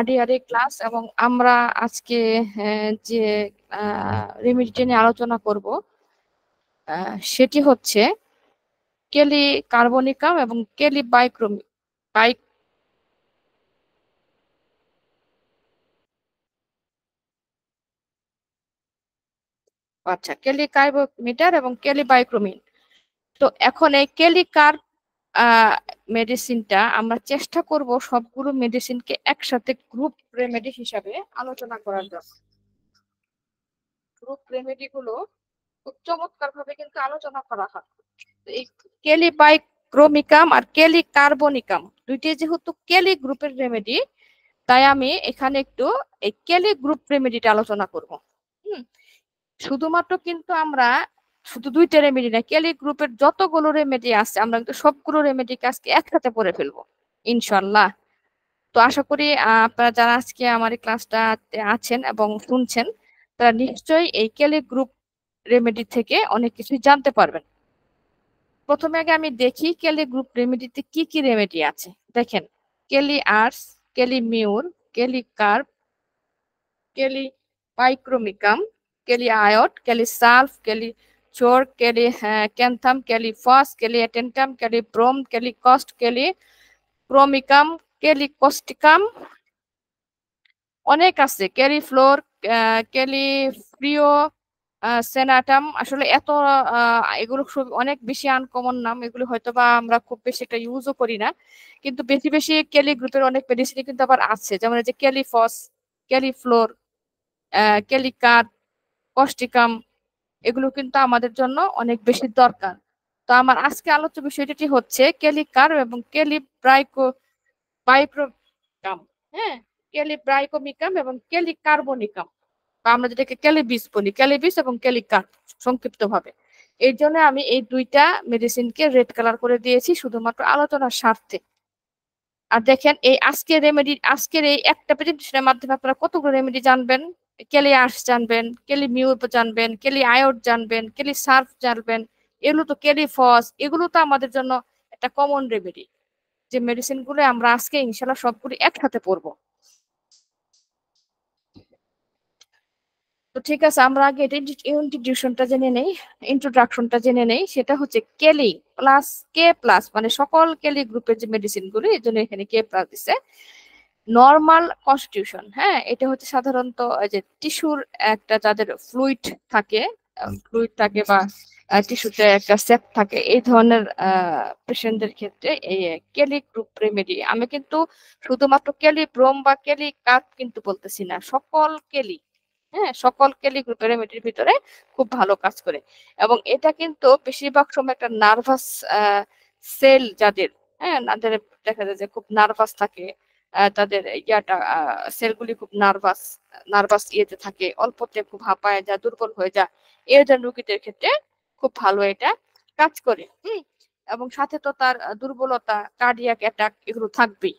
Third ইয়ারে class, এবং আমরা আজকে যে রেমেডিটা নিয়ে আলোচনা করব সেটি হচ্ছে কেলি কার্বনিকাম এবং কেলি বাইক আচ্ছা, কেলি কার্বোমিটার এবং কেলি বাইক্রোমিন। তো এখন এই কেলি কার্ব মেডিসিনটা আমরা চেষ্টা করব সবগুলো মেডিসিনকে একসাথে গ্রুপ রেমেডি হিসাবে আলোচনা করার জন্য। গ্রুপ রেমেডি গুলো খুব চমৎকার ভাবে কিন্তু আলোচনা করা হয়। এই কেলি বাইক্রোমিকাম আর কেলি কার্বনিকাম দুইটি যেহেতু কেলি গ্রুপের রেমেডি, তাই আমি এখানে একটু এই কেলি গ্রুপ রেমেডিটা আলোচনা করব। শুধুমাত্র কিন্তু আমরা শুধু দুইটা রেমেডি না, কেলি গ্রুপের যতগুলো রেমেডি আছে আমরা কিন্তু সবগুলো রেমেডিকে আজকে একসাথে পড়ে ফেলবো ইনশাল্লাহ। তো আশা করি আপনারা যারা আজকে আমার এই ক্লাসটা আছেন এবং শুনছেন, তারা নিশ্চয়ই এই কেলি গ্রুপ রেমেডি থেকে অনেক কিছু জানতে পারবেন। প্রথমে আগে আমি দেখি কেলি গ্রুপ রেমেডিতে কি কি রেমেডি আছে। দেখেন, কেলি আর্স, কেলি মিউর, কেলি কার্ব, কেলি পাইক্রোমিকাম, কেলি আয়ট, কেলি সালফ, কেলি চোর, কেলি ক্যান্থাম, কেলি ফস, কেলি অ্যাটেন্টাম, কেলি ব্রোম, কেলি কস্ট, কেলি ক্রোমিকাম, কেলি কস্টিকাম, অনেক আছে, কেলি ফ্লোর, কেলি ফ্রিও, সেনাটাম। আসলে এত এগুলো অনেক বেশি আনকমন নাম, এগুলো হয়তো বা আমরা খুব বেশি একটা ইউজও করি না, কিন্তু বেশি বেশি কেলি গ্রুপের অনেক মেডিসিন কিন্তু আবার আছে, যেমন এই যে কেলিফস, কেলিফ্লোর, কেলিকার, কস্টিকাম, এগুলো কিন্তু আমাদের জন্য অনেক বেশি দরকার। তো আমার আজকে আলোচ্য বিষয়টি হচ্ছে কেলিকার এবং বাইক্রোমিকাম। হ্যাঁ, কেলিব্রাইকোমিকাম এবং কেলিকার্বনিকাম, বা আমরা যেটাকে ক্যালিবিস বলি, ক্যালিবিস এবং ক্যালিকার সংক্ষিপ্ত ভাবে। এই জন্য আমি এই দুইটা মেডিসিনকে রেড কালার করে দিয়েছি শুধুমাত্র আলোচনার স্বার্থে। আর দেখেন, এই আজকের এই একটা প্রেজেন্টেশনের মাধ্যমে আপনারা কতগুলো রেমেডি জানবেন। কেলি আর্স জানবেন, কেলি মিউর জানবেন, কেলি আয়োড জানবেন, কেলি সার্ফ জানবেন, এগুলো তো কেলি ফস, এগুলো তো আমাদের জন্য একটা কমন রেমেডি, যে মেডিসিন গুলো আমরা আজকে ইনশাল্লাহ সবগুলো একসাথে পড়বো। তো ঠিক আছে, আমরা আগে এটা ইন্ট্রোডাকশনটা জেনে নেই। সেটা হচ্ছে কেলি প্লাস কে প্লাস, মানে সকল কেলি গ্রুপের যে মেডিসিন গুলো, এই জন্য এখানে কে প্লাস দিছে। নর্মাল কনস্টিটিউশন, হ্যাঁ, এটা হচ্ছে সাধারণত যে টিস্যুর একটা যাদের ফ্লুইড থাকে বা টিস্যুতে একটা সেপ থাকে, এই ধরনের পেশেন্টদের ক্ষেত্রে এই কেলি গ্রুপ রেমেডি। আমি কিন্তু শুধুমাত্র কেলি ব্রোম বা কেলি কাপ কিন্তু বলতেছি না, সকল কেলি, হ্যাঁ, সকল কেলি গ্রুপের রেমেডির ভিতরে খুব ভালো কাজ করে। এবং এটা কিন্তু বেশিরভাগ সময় একটা নার্ভাস সেল যাদের, হ্যাঁ, তাদের দেখা যায় যে খুব নার্ভাস থাকে, তাদের ইয়াটা সেলগুলি খুব নার্ভাস ইয়েতে থাকে, অল্পতে খুব হাঁপায় যায়, দুর্বল হয়ে যায়, এই ধরনের রোগীদের ক্ষেত্রে খুব ভালো এটা কাজ করে। এবং সাথে তো তার দুর্বলতা, কার্ডিয়াক অ্যাটাক এগুলো থাকবেই।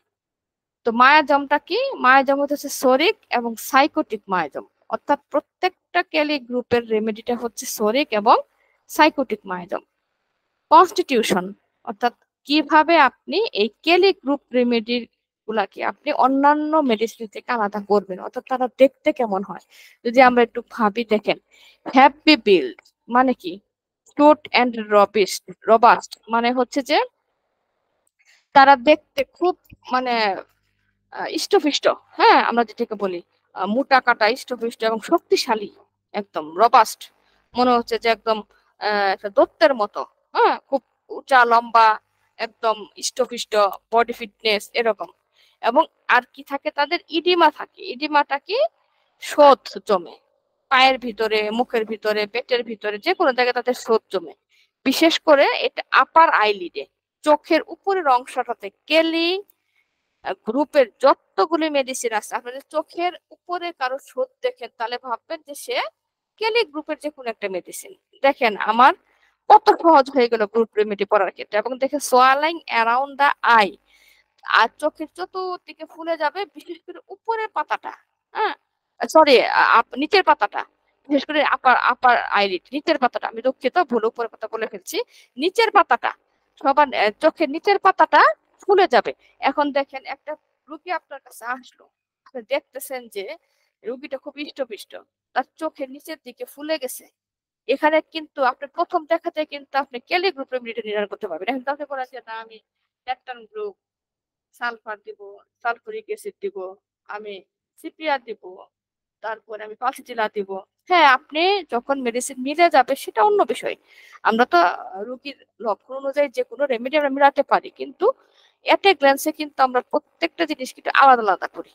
তো মায়াজমটা কি? মায়াজম হচ্ছে সোরিক এবং সাইকোটিক মায়াজম, অর্থাৎ প্রত্যেকটা কেলি গ্রুপের রেমেডিটা হচ্ছে সোরিক এবং সাইকোটিক মায়াজম। কনস্টিটিউশন, অর্থাৎ কিভাবে আপনি এই কেলি গ্রুপ রেমেডির গুলাকে আপনি অন্যান্য মেডিসিন থেকে আলাদা করবেন, অর্থাৎ তারা দেখতে কেমন হয়। যদি আমরা একটু ভাবি, দেখেন, হ্যাপি বিল্ড মানে কি? স্টুট অ্যান্ড রবাস্ট মানে হচ্ছে যে তারা দেখতে খুব, মানে ইষ্টপিষ্ট, হ্যাঁ, আমরা যেটাকে বলি মোটা কাটা, ইষ্টপিষ্ট এবং শক্তিশালী, একদম রবাস্ট, মনে হচ্ছে যে একদম একটা দত্তের মতো, হ্যাঁ, খুব উঁচা লম্বা, একদম ইষ্টপিষ্ট, বডি ফিটনেস এরকম। এবং আর কি থাকে, তাদের ইডিমা থাকে। ইডিমাটা কি? শোথ জমে পায়ের ভিতরে, মুখের ভিতরে, পেটের ভিতরে, যে কোনো জায়গায় তাদের শোথ জমে। বিশেষ করে এটা আপার আইলিডে, চোখের উপরের অংশটাতে। কেলি গ্রুপের যতগুলি মেডিসিন আছে, আপনাদের চোখের উপরে কারো শোধ দেখেন, তাহলে ভাববেন যে সে কেলি গ্রুপের যে কোনো একটা মেডিসিন। দেখেন আমার কত সহজ হয়ে গেল গ্রুপ রেমেডি পড়ার ক্ষেত্রে। এবং দেখে সোয়ালিং অ্যারাউন্ড দা আই, আর চোখের চতুর্দিকে ফুলে যাবে, বিশেষ করে উপরের পাতাটা, হ্যাঁ, সরি, নিচের পাতাটা, বিশেষ করে আপার আপার আইলিড, নিচের পাতাটা, আমি দুঃখিত, ভুল উপরের পাতা বলে ফেলছি, নিচের পাতাটা, সবার চোখের নিচের পাতাটা ফুলে যাবে। এখন দেখেন, একটা রোগী আপনার কাছে আসলো, আপনি দেখতেছেন যে রোগীটা খুব হৃষ্টপুষ্ট, তার চোখের নিচের দিকে ফুলে গেছে, এখানে কিন্তু আপনি প্রথম দেখাতে কিন্তু আপনি কেলি গ্রুপ রেমেডিটা নির্ণয় করতে পারবেন। এখন তো আপনি বলেন যে না আমি ল্যাকটান গ্রুপ, সালফার দিব, সালফুরিক অ্যাসিড দিব, আমি সিপিআর দিব, তারপরে আমি পালসিটিলা দিব। হ্যাঁ, আপনি যখন মেডিসিন মিলে যাবে সেটা অন্য বিষয়। আমরা তো রোগীর লক্ষণ অনুযায়ী যে কোনো রেমেডি আমরা মিলাতে পারি, কিন্তু এট এ গ্ল্যান্সে কিন্তু আমরা প্রত্যেকটা জিনিস কিন্তু আলাদা আলাদা করি,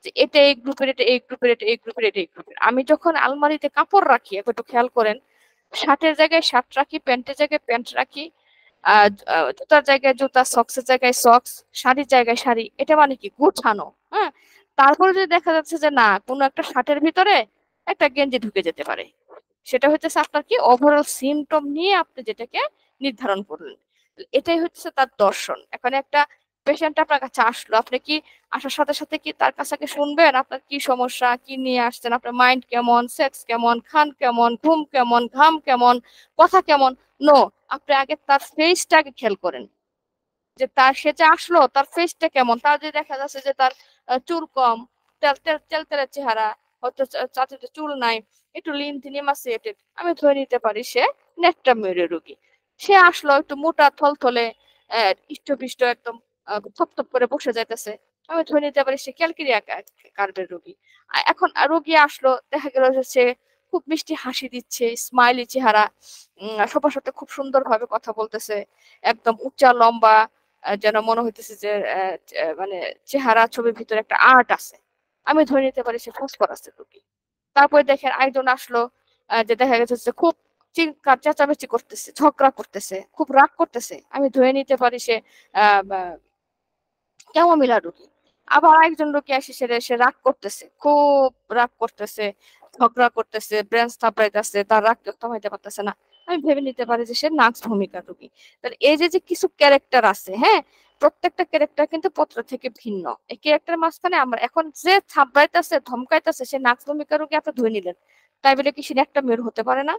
যে এটা এই গ্রুপের, এটা এই গ্রুপের, এটা এই গ্রুপের, এটা এই গ্রুপের। আমি যখন আলমারিতে কাপড় রাখি, একটু খেয়াল করেন, শার্টের জায়গায় শার্ট রাখি, প্যান্টের জায়গায় প্যান্ট রাখি, জুতার জায়গায় জুতা, সক্সের জায়গায় সক্স, শাড়ির জায়গায় শাড়ি, এটা মানে কি গোছানো। হ্যাঁ, তারপরে যদি দেখা যাচ্ছে যে না কোনো একটা শার্টের ভিতরে একটা গেঞ্জি ঢুকে যেতে পারে, সেটা হচ্ছে আপনার কি ওভারঅল সিমটম নিয়ে আপনি যেটাকে নির্ধারণ করলেন, এটাই হচ্ছে তার দর্শন। এখন একটা পেশেন্ট আপনার কাছে আসলো, আপনি কি আসার সাথে সাথে কি তার কাছে কি শুনবেন আপনার কি সমস্যা, কি নিয়ে আসছেন, আপনার মাইন্ড কেমন, সেক্স কেমন, খান কেমন, ঘুম কেমন, ঘাম কেমন, কথা কেমন? নো, আপনি আগে তার ফেসটাকে খেয়াল করেন, যে তার সে যে আসলো তার ফেসটা কেমন। তার যদি দেখা যাচ্ছে যে তার চুল কম, তেলতেলে চেহারা, হয়তো চাচিতে চুল নাই, একটু লিনথিনিমাসিয়েটেড, আমি ধরে নিতে পারি সে নেট্রামিউরের রোগী। সে আসলো একটু মোটা থলথলে, ইষ্টপিষ্ট একদম, থপথপ করে বসে যাইতেছে, আমি ধরে নিতে পারি সে ক্যালকেরিয়া কার্ভের রোগী। এখন রোগী আসলো, দেখা গেল যে সে খুব মিষ্টি হাসি দিচ্ছে, স্মাইলি চেহারা, সবার সাথে খুব সুন্দর ভাবে কথা বলতেছে, একদম উচ্চা লম্বা, যেন মনে হইতেছে যে মানে চেহারা ছবির ভিতরে একটা আর্ট আছে, আমি ধরে নিতে পারি সে ফসফরাসের রোগী। তারপরে দেখেন একজন আসলো, যে দেখা গেছে যে খুব চিৎকার চেঁচামেচি করতেছে, ঝগড়া করতেছে, খুব রাগ করতেছে, আমি ধরে নিতে পারি সে ক্যামোমিলা রোগী। আবার একজন রোগী আসে, সে রাগ করতেছে, খুব রাগ করতেছে, ঝগড়া করতেছে, ব্রেন থাপড়াইতেছে, তার রাগ থামাইতে পারতেছে না, আমি ভেবে নিতে পারি যে সে নাক্স ভূমিকার রোগী। তাহলে এই যে যে কিছু ক্যারেক্টার আছে, হ্যাঁ, প্রত্যেকটা ক্যারেক্টার কিন্তু পত্র থেকে ভিন্ন। এই ক্যারেক্টার মাঝখানে আমরা এখন যে থাপড়াইতেছে, ধমকাইতেছে, সে নাক্স ভূমিকার রোগী আপনি ধরে নিলেন, তাই বলে কি সে একটা মেয়র হতে পারে না?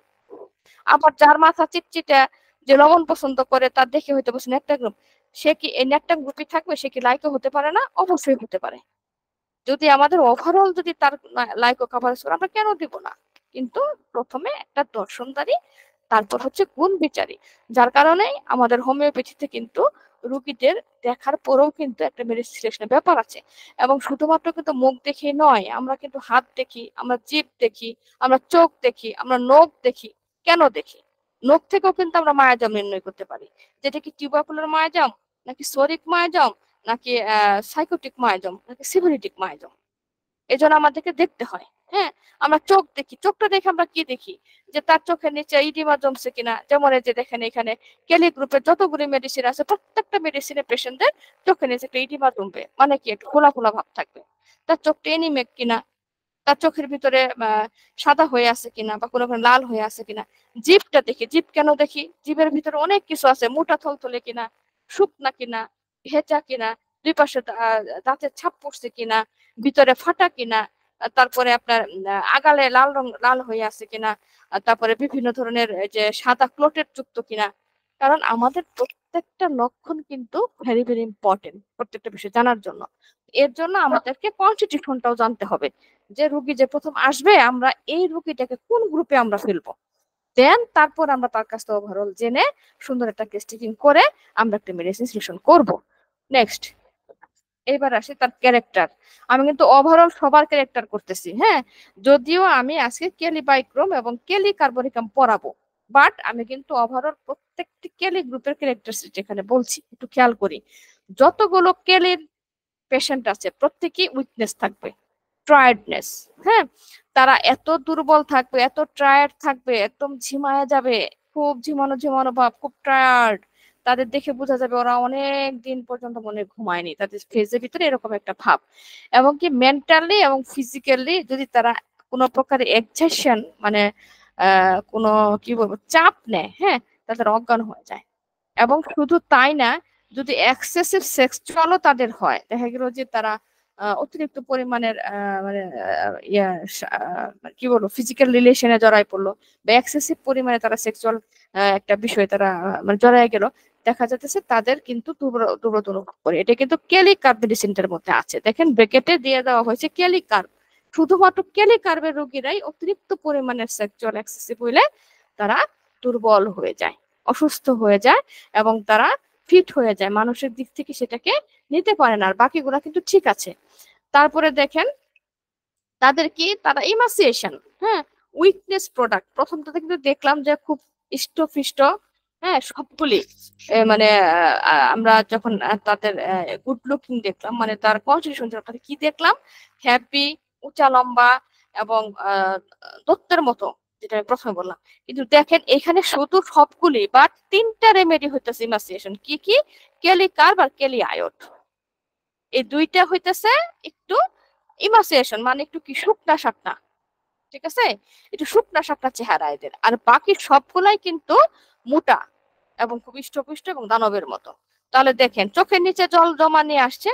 আবার যার মাথা চিটচিটে, যে লবণ পছন্দ করে, তার দেখে হইতে বসে একটা গ্রুপ, সে কি এই একটা গ্রুপে থাকবে? সে কি লাইকও হতে পারে না? অবশ্যই হতে পারে। যদি আমাদের ওভারঅল যদি তার লাইকও কভারেজ করে, আমরা কেন দিব না? কিন্তু প্রথমে একটা দর্শনদারি, তারপর হচ্ছে গুণ বিচারী। যার কারণে আমাদের হোমিওপ্যাথিতে কিন্তু রুগীদের দেখার পরেও কিন্তু একটা মেডিসিন সিলেকশনের ব্যাপার আছে। এবং শুধুমাত্র কিন্তু মুখ দেখে নয়, আমরা কিন্তু হাত দেখি, আমরা জিভ দেখি, আমরা চোখ দেখি, আমরা নখ দেখি। কেন দেখি? নখ থেকেও কিন্তু আমরা মায়াজাম নির্ণয় করতে পারি, যেটা কি টিউবারকুলার মায়াজাম, নাকি সোরিক মায়াজাম, নাকি সাইকোটিক মায়াজাম, নাকি সিভিলিটিক মায়াজাম। এজন্য আমাদেরকে দেখতে হয়। হ্যাঁ, আমরা চোখ দেখি, চোখটা দেখে আমরা কি দেখি, যে তার চোখের নিচে ইডিমা জমছে কিনা। যেমন এই যে দেখেন এখানে কেলি গ্রুপের যতগুলি মেডিসিন আছে, প্রত্যেকটা মেডিসিনের পেশেন্টদের চোখের নিচে একটা ইডিমা জমবে, মানে কি একটু ফোলা ফোলা ভাব থাকবে। তার চোখটা এনিমেক কিনা, তার চোখের ভিতরে সাদা হয়ে আছে কিনা, বা কোনো কোনো লাল হয়ে আছে কিনা। জিভটা দেখি, জিভ কেন দেখি? জিভের ভিতরে অনেক কিছু আছে, মোটা থলথলে কিনা, শুকনা কিনা, ভেজা কিনা, দুই পাশে দাঁতের ছাপ পড়ছে কিনা, ভিতরে ফাটা কিনা, তারপরে আপনার আগালে লাল রং লাল হয়ে আছে কিনা, তারপরে বিভিন্ন ধরনের এই যে সাদা ক্লোটেড যুক্ত কিনা। কারণ আমাদের প্রত্যেকটা লক্ষণ কিন্তু ভেরি ভেরি ইম্পর্টেন্ট প্রত্যেকটা বিষয় জানার জন্য। এর জন্য আমাদেরকে কনস্টিটিউশনটাও জানতে হবে, যে রুগী যে প্রথম আসবে, আমরা এই রুগীটাকে কোন গ্রুপে আমরা ফেলবো। দেন তারপর আমরা তার কাছ থেকে ওভারঅল জেনে সুন্দর একটা টেস্টিং করে আমরা একটা মেডিসিন সিলেকশন করব। নেক্সট, এবার আসি তার ক্যারেক্টার। আমি কিন্তু ওভারঅল সবার ক্যারেক্টার করতেছি, হ্যাঁ, যদিও আমি আজকে কেলি বাইক্রোম এবং কেলি কার্বনিকাম পড়াবো, বাট আমি কিন্তু ওভারঅল প্রত্যেকটি কেলি গ্রুপের ক্যারেক্টার এখানে বলছি। একটু খেয়াল করি, যতগুলো কেলির পেশেন্ট আছে প্রত্যেকেই উইকনেস থাকবে, টায়ার্ডনেস। হ্যাঁ, তারা এত দুর্বল থাকবে, এত টায়ার্ড থাকবে, একদম ঝিমায়া যাবে, খুব ঝিমানো ঝিমানো ভাব, খুব টায়ার্ড। তাদের দেখে বোঝা যাবে ওরা অনেক দিন পর্যন্ত মনে হয় ঘুমায়নি, তাদের ফেজের ভিতরে এরকম একটা ভাব। এবং কি মেন্টালি এবং ফিজিক্যালি যদি তারা কোনো প্রকার এক্সারশন, মানে কোনো কি বলবো চাপ নেয়, হ্যাঁ, তাদের অজ্ঞান হয়ে যায়। এবং শুধু তাই না, যদি এক্সেসিভ সেক্সুয়ালও তাদের হয়, দেখা গেল যে তারা অতিরিক্ত পরিমাণের মানে কি বলবো ফিজিক্যাল রিলেশনে জড়াই পড়লো, বা এক্সেসিভ পরিমাণে তারা সেক্সুয়াল একটা বিষয় তারা মানে জড়াই গেল, দেখা যাচ্ছে তাদের কিন্তু দুর্বলতা অনুভব করে। এটা কিন্তু কেলি কার্ভ মেডিসিনটার মধ্যে আছে। দেখেন ব্র্যাকেটে দিয়ে দেওয়া হয়েছে কেলি কার্ভ। শুধুমাত্র কেলি কার্ভের রোগীরাই অতিরিক্ত পরিমাণের সেক্সুয়াল এক্সেসিভ হইলে তারা দুর্বল হয়ে যায়, অসুস্থ হয়ে যায়, এবং তারা ফিট হয়ে যায়, মানসিক দিক থেকে সেটাকে নিতে পারে না। আর বাকিগুলা কিন্তু ঠিক আছে। তারপরে দেখেন তাদের কি, তারা ইমাসিয়েশন, হ্যাঁ, উইকনেস প্রোডাক্ট। প্রথমটাতে কিন্তু দেখলাম যে খুব ইষ্টফিষ্ট, হ্যাঁ, সবগুলি মানে আমরা যখন তাদের গুড লুকিং দেখলাম, মানে তার কনস্টিটিউশন কি দেখলাম, হ্যাপি, উঁচা লম্বা, এবং দত্তের মতো, যেটা আমি প্রথমে বললাম। কিন্তু দেখেন এখানে শুধু সবগুলি বা 3টা রেমেডি হইতেছে ইমাসিয়েশন। কি কি? কেলি কার্ভ আর কেলি আয়োড। এই 2টা হইতেছে একটু ইমাসিয়েশন, মানে একটু কি শুকনা শাকনা, ঠিক আছে, একটু শুকনা শাকনা চেহারা এদের। আর বাকি সবগুলাই কিন্তু মোটা এবং খুব ইষ্টপুষ্ট এবং দানবের মতো। তাহলে দেখেন চোখের নিচে জল জমা নিয়ে আসছে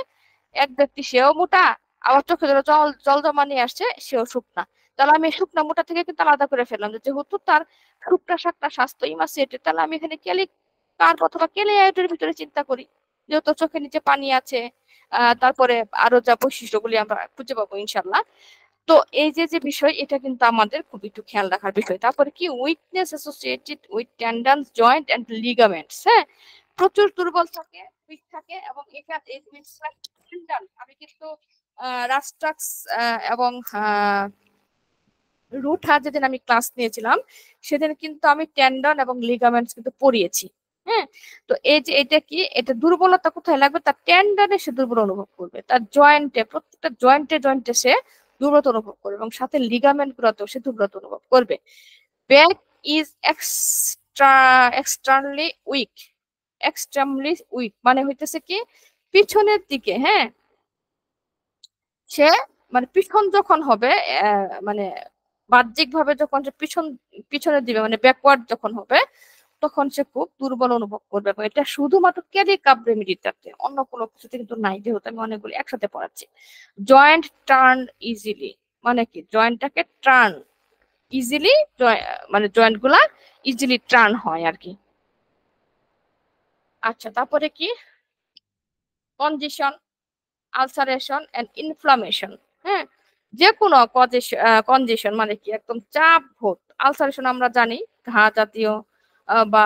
এক ব্যক্তি, সেও মোটা, আবার চোখে জল জল জমা নিয়ে আসছে, সেও শুকনা। তাহলে আমি শুকনা মোটা থেকে কিন্তু আলাদা করে ফেললাম, যে যেহেতু তার শুকনা শাকনা স্বাস্থ্য ইমাসিয়েটেড, তাহলে আমি এখানে কেলি কার্ভ অথবা কেলি আয়োডের ভিতরে চিন্তা করি, যেহেতু চোখের নিচে পানি আছে। তারপরে আরো যা বৈশিষ্ট্যগুলি আমরা খুঁজে পাবো ইনশাল্লাহ। তো এই যে যে বিষয়, এটা কিন্তু আমাদের খুব একটু খেয়াল রাখার বিষয়। তারপরে কি, weakness associated with tendons, joint and ligaments. হ্যাঁ, প্রচুর দুর্বল থাকে, উইক থাকে, এবং এখানে আমি কিন্তু রাস্ট্রাক্স এবং রুটহা যেদিন আমি ক্লাস নিয়েছিলাম, সেদিন কিন্তু আমি টেন্ডন এবং লিগামেন্টস কিন্তু পড়িয়েছি। হ্যাঁ, তো এই যে এটা কি, এটা দুর্বলতা কোথায় লাগবে, তার টেন্ডনে সে দুর্বল অনুভব করবে, তার জয়েন্টে, প্রত্যেকটা জয়েন্টে জয়েন্টে সে দুর্বলতা অনুভব করবে, এবং সাথে লিগামেন্ট গুলোতেও সে দুর্বলতা অনুভব করবে। Back is extremely weak, extremely weak মানে হইতেছে কি, পিছনের দিকে, হ্যাঁ, সে মানে পিছন যখন হবে, মানে বাহ্যিক ভাবে যখন সে পিছনে দিবে, মানে ব্যাকওয়ার্ড যখন হবে, তখন সে খুব দুর্বল অনুভব করবে। এবং এটা শুধুমাত্র ক্যারি কাপ রেমিডিটাতে, অন্য কোনো কিছুতে কিন্তু নাই, যেহেতু আমি অনেকগুলি একসাথে পড়াচ্ছি। জয়েন্ট টার্ন ইজিলি, মানে কি, জয়েন্টটাকে টার্ন ইজিলি, মানে জয়েন্ট গুলা ইজিলি টার্ন হয় আর কি। আচ্ছা, তারপরে কি, কনজেশন, আলসারেশন এন্ড ইনফ্লামেশন। হ্যাঁ, যে কোনো কনজেশন মানে কি, একদম চাপ ভোট। আলসারেশন আমরা জানি ঘা জাতীয় বা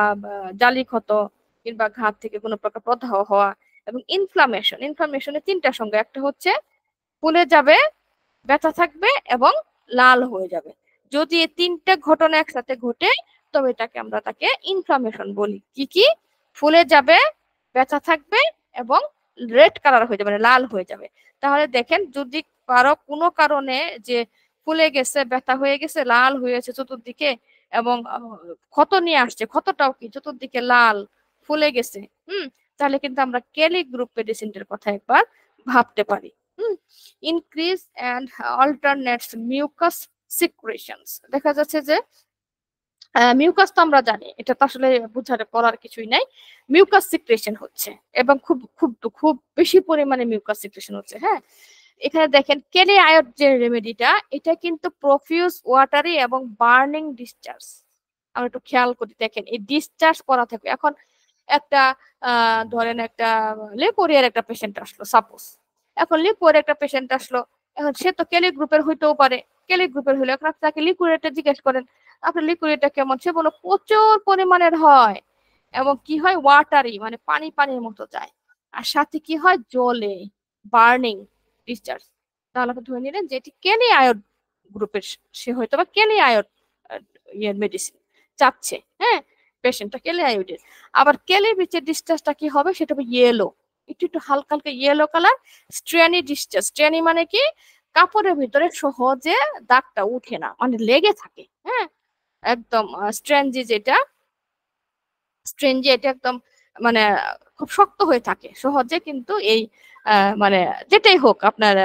জালি ক্ষত, কিংবা ঘা থেকে কোনো প্রকার প্রদাহ হওয়া। এবং ইনফ্লামেশন, ইনফ্লামেশনের 3টা সংজ্ঞা, একটা হচ্ছে ফুলে যাবে, ব্যথা থাকবে, এবং লাল হয়ে যাবে। যদি এই 3টা ঘটনা একসাথে ঘটে, তবে এটাকে আমরা তাকে ইনফ্লামেশন বলি। কি কি? ফুলে যাবে, ব্যথা থাকবে, এবং রেড কালার হয়ে যাবে, মানে লাল হয়ে যাবে। তাহলে দেখেন, যদি কারো কোনো কারণে যে ফুলে গেছে, ব্যথা হয়ে গেছে, লাল হয়েছে চতুর্দিকে, এবং ক্ষত নিয়ে আসছে, ক্ষতটাও কি চতুর্দিকে লাল, ফুলে গেছে, তাহলে কিন্তু আমরা কেলি গ্রুপ মেডিসিনটার কথা একবার ভাবতে পারি। Increase and alternates mucus secretions. দেখা যাচ্ছে যে মিউকাস তো আমরা জানি, এটা তো আসলে বোঝার করার কিছুই নাই। মিউকাস সিক্রেশন হচ্ছে, এবং খুব খুব খুব বেশি পরিমাণে মিউকাস সিক্রেশন হচ্ছে। হ্যাঁ, এখানে দেখেন কেলি আয়োড যে রেমেডিটা, এটা কিন্তু প্রফিউজ ওয়াটারি এবং বার্নিং ডিসচার্জ। আমরা একটু খেয়াল করি, দেখেন এই ডিসচার্জ করা থাকে। এখন একটা ধরেন একটা লিকোরিয়ার একটা পেশেন্ট আসলো, সাপোজ। এখন লিকোরিয়ার একটা পেশেন্ট আসলো, এখন সে তো কেলি গ্রুপের হইতেও পারে। কেলি গ্রুপের হলে এখন আপনি তাকে লিকুইডটা জিজ্ঞেস করেন, আপনার লিকুইডটা কেমন, সে বলো প্রচুর পরিমাণের হয়, এবং কি হয়, ওয়াটারি, মানে পানি পানির মতো যায়, আর সাথে কি হয়, জলে, বার্নিং ডিসচার্জ। তাহলে আপনি ধরে নিলেন যে এটি কেলি আয়োড গ্রুপের, সে হয়তো বা কেলি আয়োড ইয়ের মেডিসিন চাচ্ছে। হ্যাঁ, পেশেন্টটা কেলি আয়োডের। আবার কেলি বিচের ডিসচার্জটা কি হবে, সেটা হবে ইয়েলো, একটু একটু হালকা হালকা ইয়েলো কালার। স্ট্রেনি ডিসচার্জ, স্ট্রেনি মানে কি, কাপড়ের ভিতরে সহজে দাগটা উঠে না, মানে লেগে থাকে। হ্যাঁ, একদম স্ট্রেঞ্জি যেটা, স্ট্রেঞ্জি এটা একদম মানে খুব শক্ত হয়ে থাকে সহজে, কিন্তু এই মানে যেটাই হোক আপনার,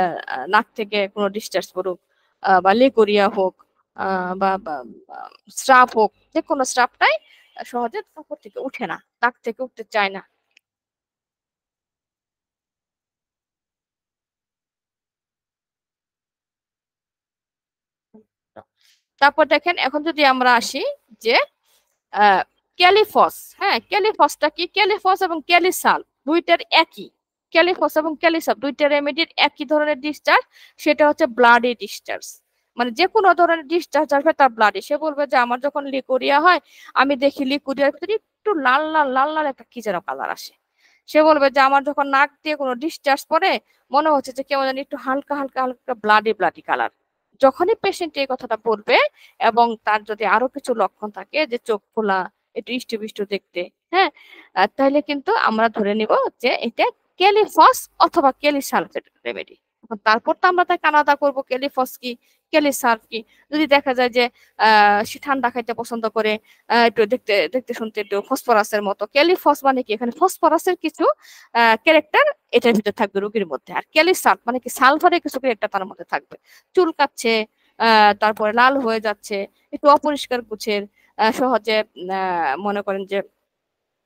নাক থেকে কোনো ডিসচার্জ পড়ুক, বা লেকোরিয়া হোক, বা স্রাব হোক, যে কোনো স্রাবটাই সহজে কাপড় থেকে উঠে না, নাক থেকে উঠতে চায় না। তারপর দেখেন, এখন যদি আমরা আসি যে ক্যালিফস, হ্যাঁ ক্যালিফসটা কি, ক্যালিফস এবং ক্যালিসাল দুইটার একই, ক্যালিফস এবং ক্যালিসাল দুইটা রেমেডির একই ধরনের ডিসচার্জ, সেটা হচ্ছে ব্লাডি ডিসচার্জ। মানে যে কোনো ধরনের ডিসচার্জ আসবে তার ব্লাডি। সে বলবে যে আমার যখন লিকোরিয়া হয়, আমি দেখি লিকোরিয়ার ভিতরে একটু লাল লাল লাল লাল একটা কি যেন কালার আসে। সে বলবে যে আমার যখন নাক দিয়ে কোনো ডিসচার্জ পড়ে, মনে হচ্ছে যে কেমন জানি একটু হালকা হালকা হালকা ব্লাডি ব্লাডি কালার। যখনই পেশেন্ট এই কথাটা বলবে এবং তার যদি আরো কিছু লক্ষণ থাকে, যে চোখ খোলা, একটু ইষ্ট দেখতে, হ্যাঁ, তাহলে কিন্তু আমরা ধরে নিব যে এটা ক্যালিফস অথবা ক্যালিসালফেট রেমেডি। তারপর তো আমরা তাকে আলাদা করবো ক্যালিফস কি ক্যালিসালফ কি। যদি দেখা যায় যে সে ঠান্ডা খাইতে পছন্দ করে, একটু দেখতে দেখতে শুনতে একটু ফসফরাসের মতো, ক্যালিফস মানে কি, এখানে ফসফরাসের কিছু ক্যারেক্টার এটার ভিতরে থাকবে রোগীর মধ্যে। আর ক্যালিসালফ মানে কি, সালফারের কিছু ক্যারেক্টার তার মধ্যে থাকবে। চুলকাচ্ছে, তারপরে লাল হয়ে যাচ্ছে, একটু অপরিষ্কার গুছের, সহজে মনে করেন যে